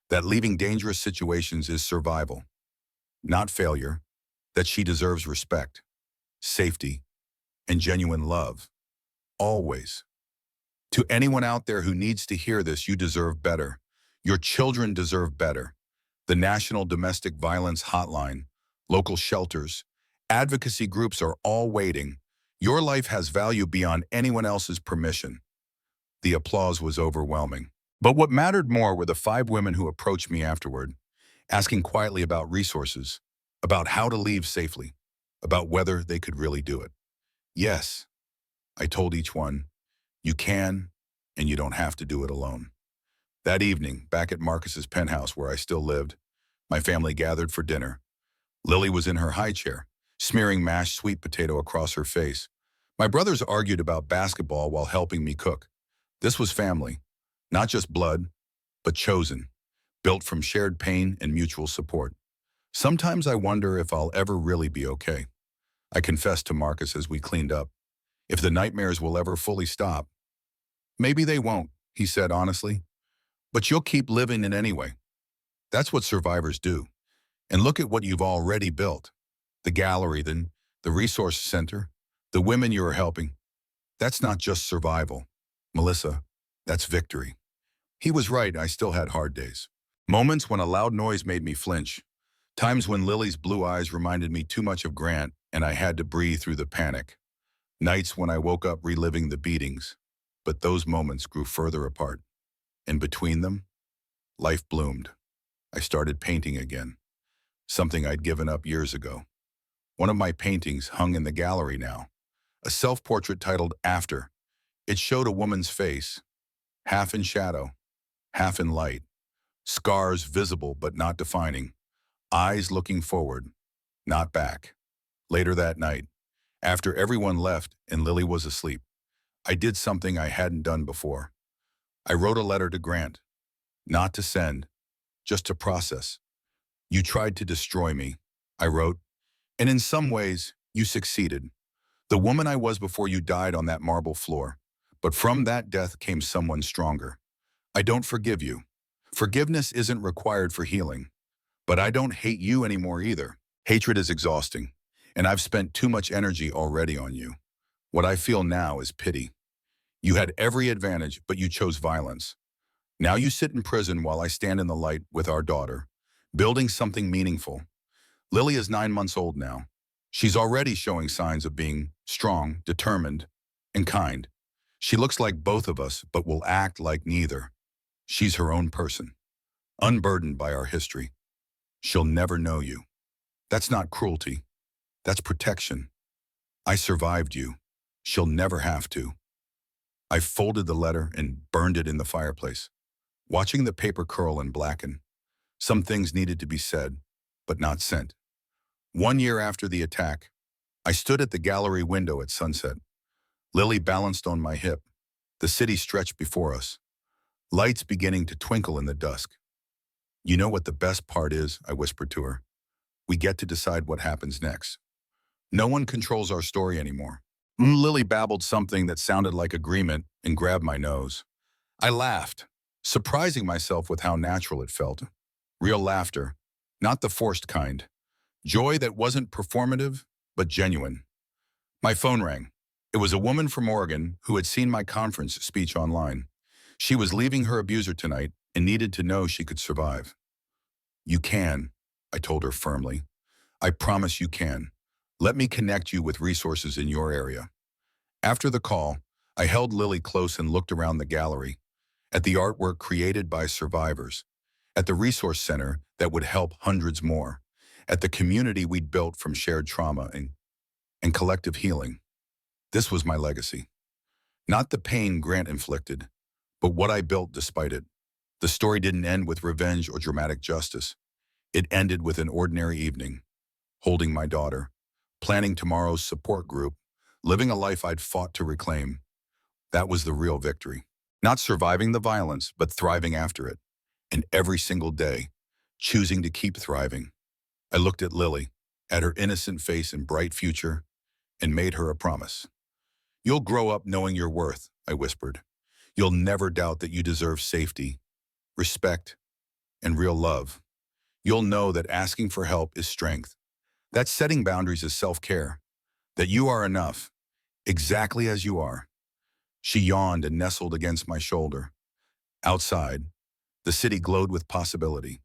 that leaving dangerous situations is survival, not failure, that she deserves respect, safety, and genuine love, always. To anyone out there who needs to hear this, you deserve better. Your children deserve better. The National Domestic Violence Hotline, local shelters, advocacy groups are all waiting. Your life has value beyond anyone else's permission. The applause was overwhelming. But what mattered more were the 5 women who approached me afterward, asking quietly about resources, about how to leave safely, about whether they could really do it. Yes, I told each one, you can, and you don't have to do it alone. That evening, back at Marcus's penthouse where I still lived, my family gathered for dinner. Lily was in her high chair, smearing mashed sweet potato across her face. My brothers argued about basketball while helping me cook. This was family, not just blood, but chosen, built from shared pain and mutual support. Sometimes I wonder if I'll ever really be okay. I confessed to Marcus as we cleaned up. If the nightmares will ever fully stop. Maybe they won't, he said honestly. But you'll keep living it anyway. That's what survivors do. And look at what you've already built. The gallery, then, the resource center, the women you are helping. That's not just survival. Melissa, that's victory. He was right, I still had hard days. Moments when a loud noise made me flinch. Times when Lily's blue eyes reminded me too much of Grant and I had to breathe through the panic. Nights when I woke up reliving the beatings. But those moments grew further apart. And between them, life bloomed. I started painting again, something I'd given up years ago. One of my paintings hung in the gallery now, a self-portrait titled After. It showed a woman's face, half in shadow, half in light, scars visible but not defining, eyes looking forward, not back. Later that night, after everyone left and Lily was asleep, I did something I hadn't done before. I wrote a letter to Grant, not to send, just to process. You tried to destroy me, I wrote, and in some ways, you succeeded. The woman I was before you died on that marble floor, but from that death came someone stronger. I don't forgive you. Forgiveness isn't required for healing, but I don't hate you anymore either. Hatred is exhausting, and I've spent too much energy already on you. What I feel now is pity. You had every advantage, but you chose violence. Now you sit in prison while I stand in the light with our daughter, building something meaningful. Lily is 9 months old now. She's already showing signs of being strong, determined, and kind. She looks like both of us, but will act like neither. She's her own person, unburdened by our history. She'll never know you. That's not cruelty. That's protection. I survived you. She'll never have to. I folded the letter and burned it in the fireplace, watching the paper curl and blacken. Some things needed to be said, but not sent. 1 year after the attack, I stood at the gallery window at sunset. Lily balanced on my hip. The city stretched before us, lights beginning to twinkle in the dusk. You know what the best part is, I whispered to her. We get to decide what happens next. No one controls our story anymore. Lily babbled something that sounded like agreement and grabbed my nose. I laughed, surprising myself with how natural it felt. Real laughter, not the forced kind. Joy that wasn't performative, but genuine. My phone rang. It was a woman from Oregon who had seen my conference speech online. She was leaving her abuser tonight and needed to know she could survive. You can, I told her firmly. I promise you can. Let me connect you with resources in your area. After the call, I held Lily close and looked around the gallery, at the artwork created by survivors, at the resource center that would help hundreds more, at the community we'd built from shared trauma and collective healing. This was my legacy. Not the pain Grant inflicted, but what I built despite it. The story didn't end with revenge or dramatic justice. It ended with an ordinary evening, holding my daughter, planning tomorrow's support group, living a life I'd fought to reclaim. That was the real victory. Not surviving the violence, but thriving after it. And every single day, choosing to keep thriving. I looked at Lily, at her innocent face and bright future, and made her a promise. You'll grow up knowing your worth, I whispered. You'll never doubt that you deserve safety, respect, and real love. You'll know that asking for help is strength, that setting boundaries is self-care, that you are enough, exactly as you are. She yawned and nestled against my shoulder. Outside, the city glowed with possibility.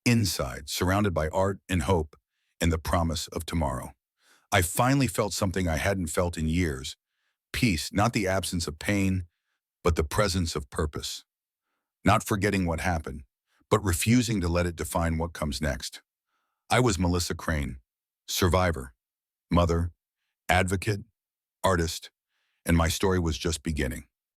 Inside, surrounded by art and hope and the promise of tomorrow. I finally felt something I hadn't felt in years. Peace, not the absence of pain, but the presence of purpose. Not forgetting what happened, but refusing to let it define what comes next. I was Melissa Crane, survivor, mother, advocate, artist, and my story was just beginning.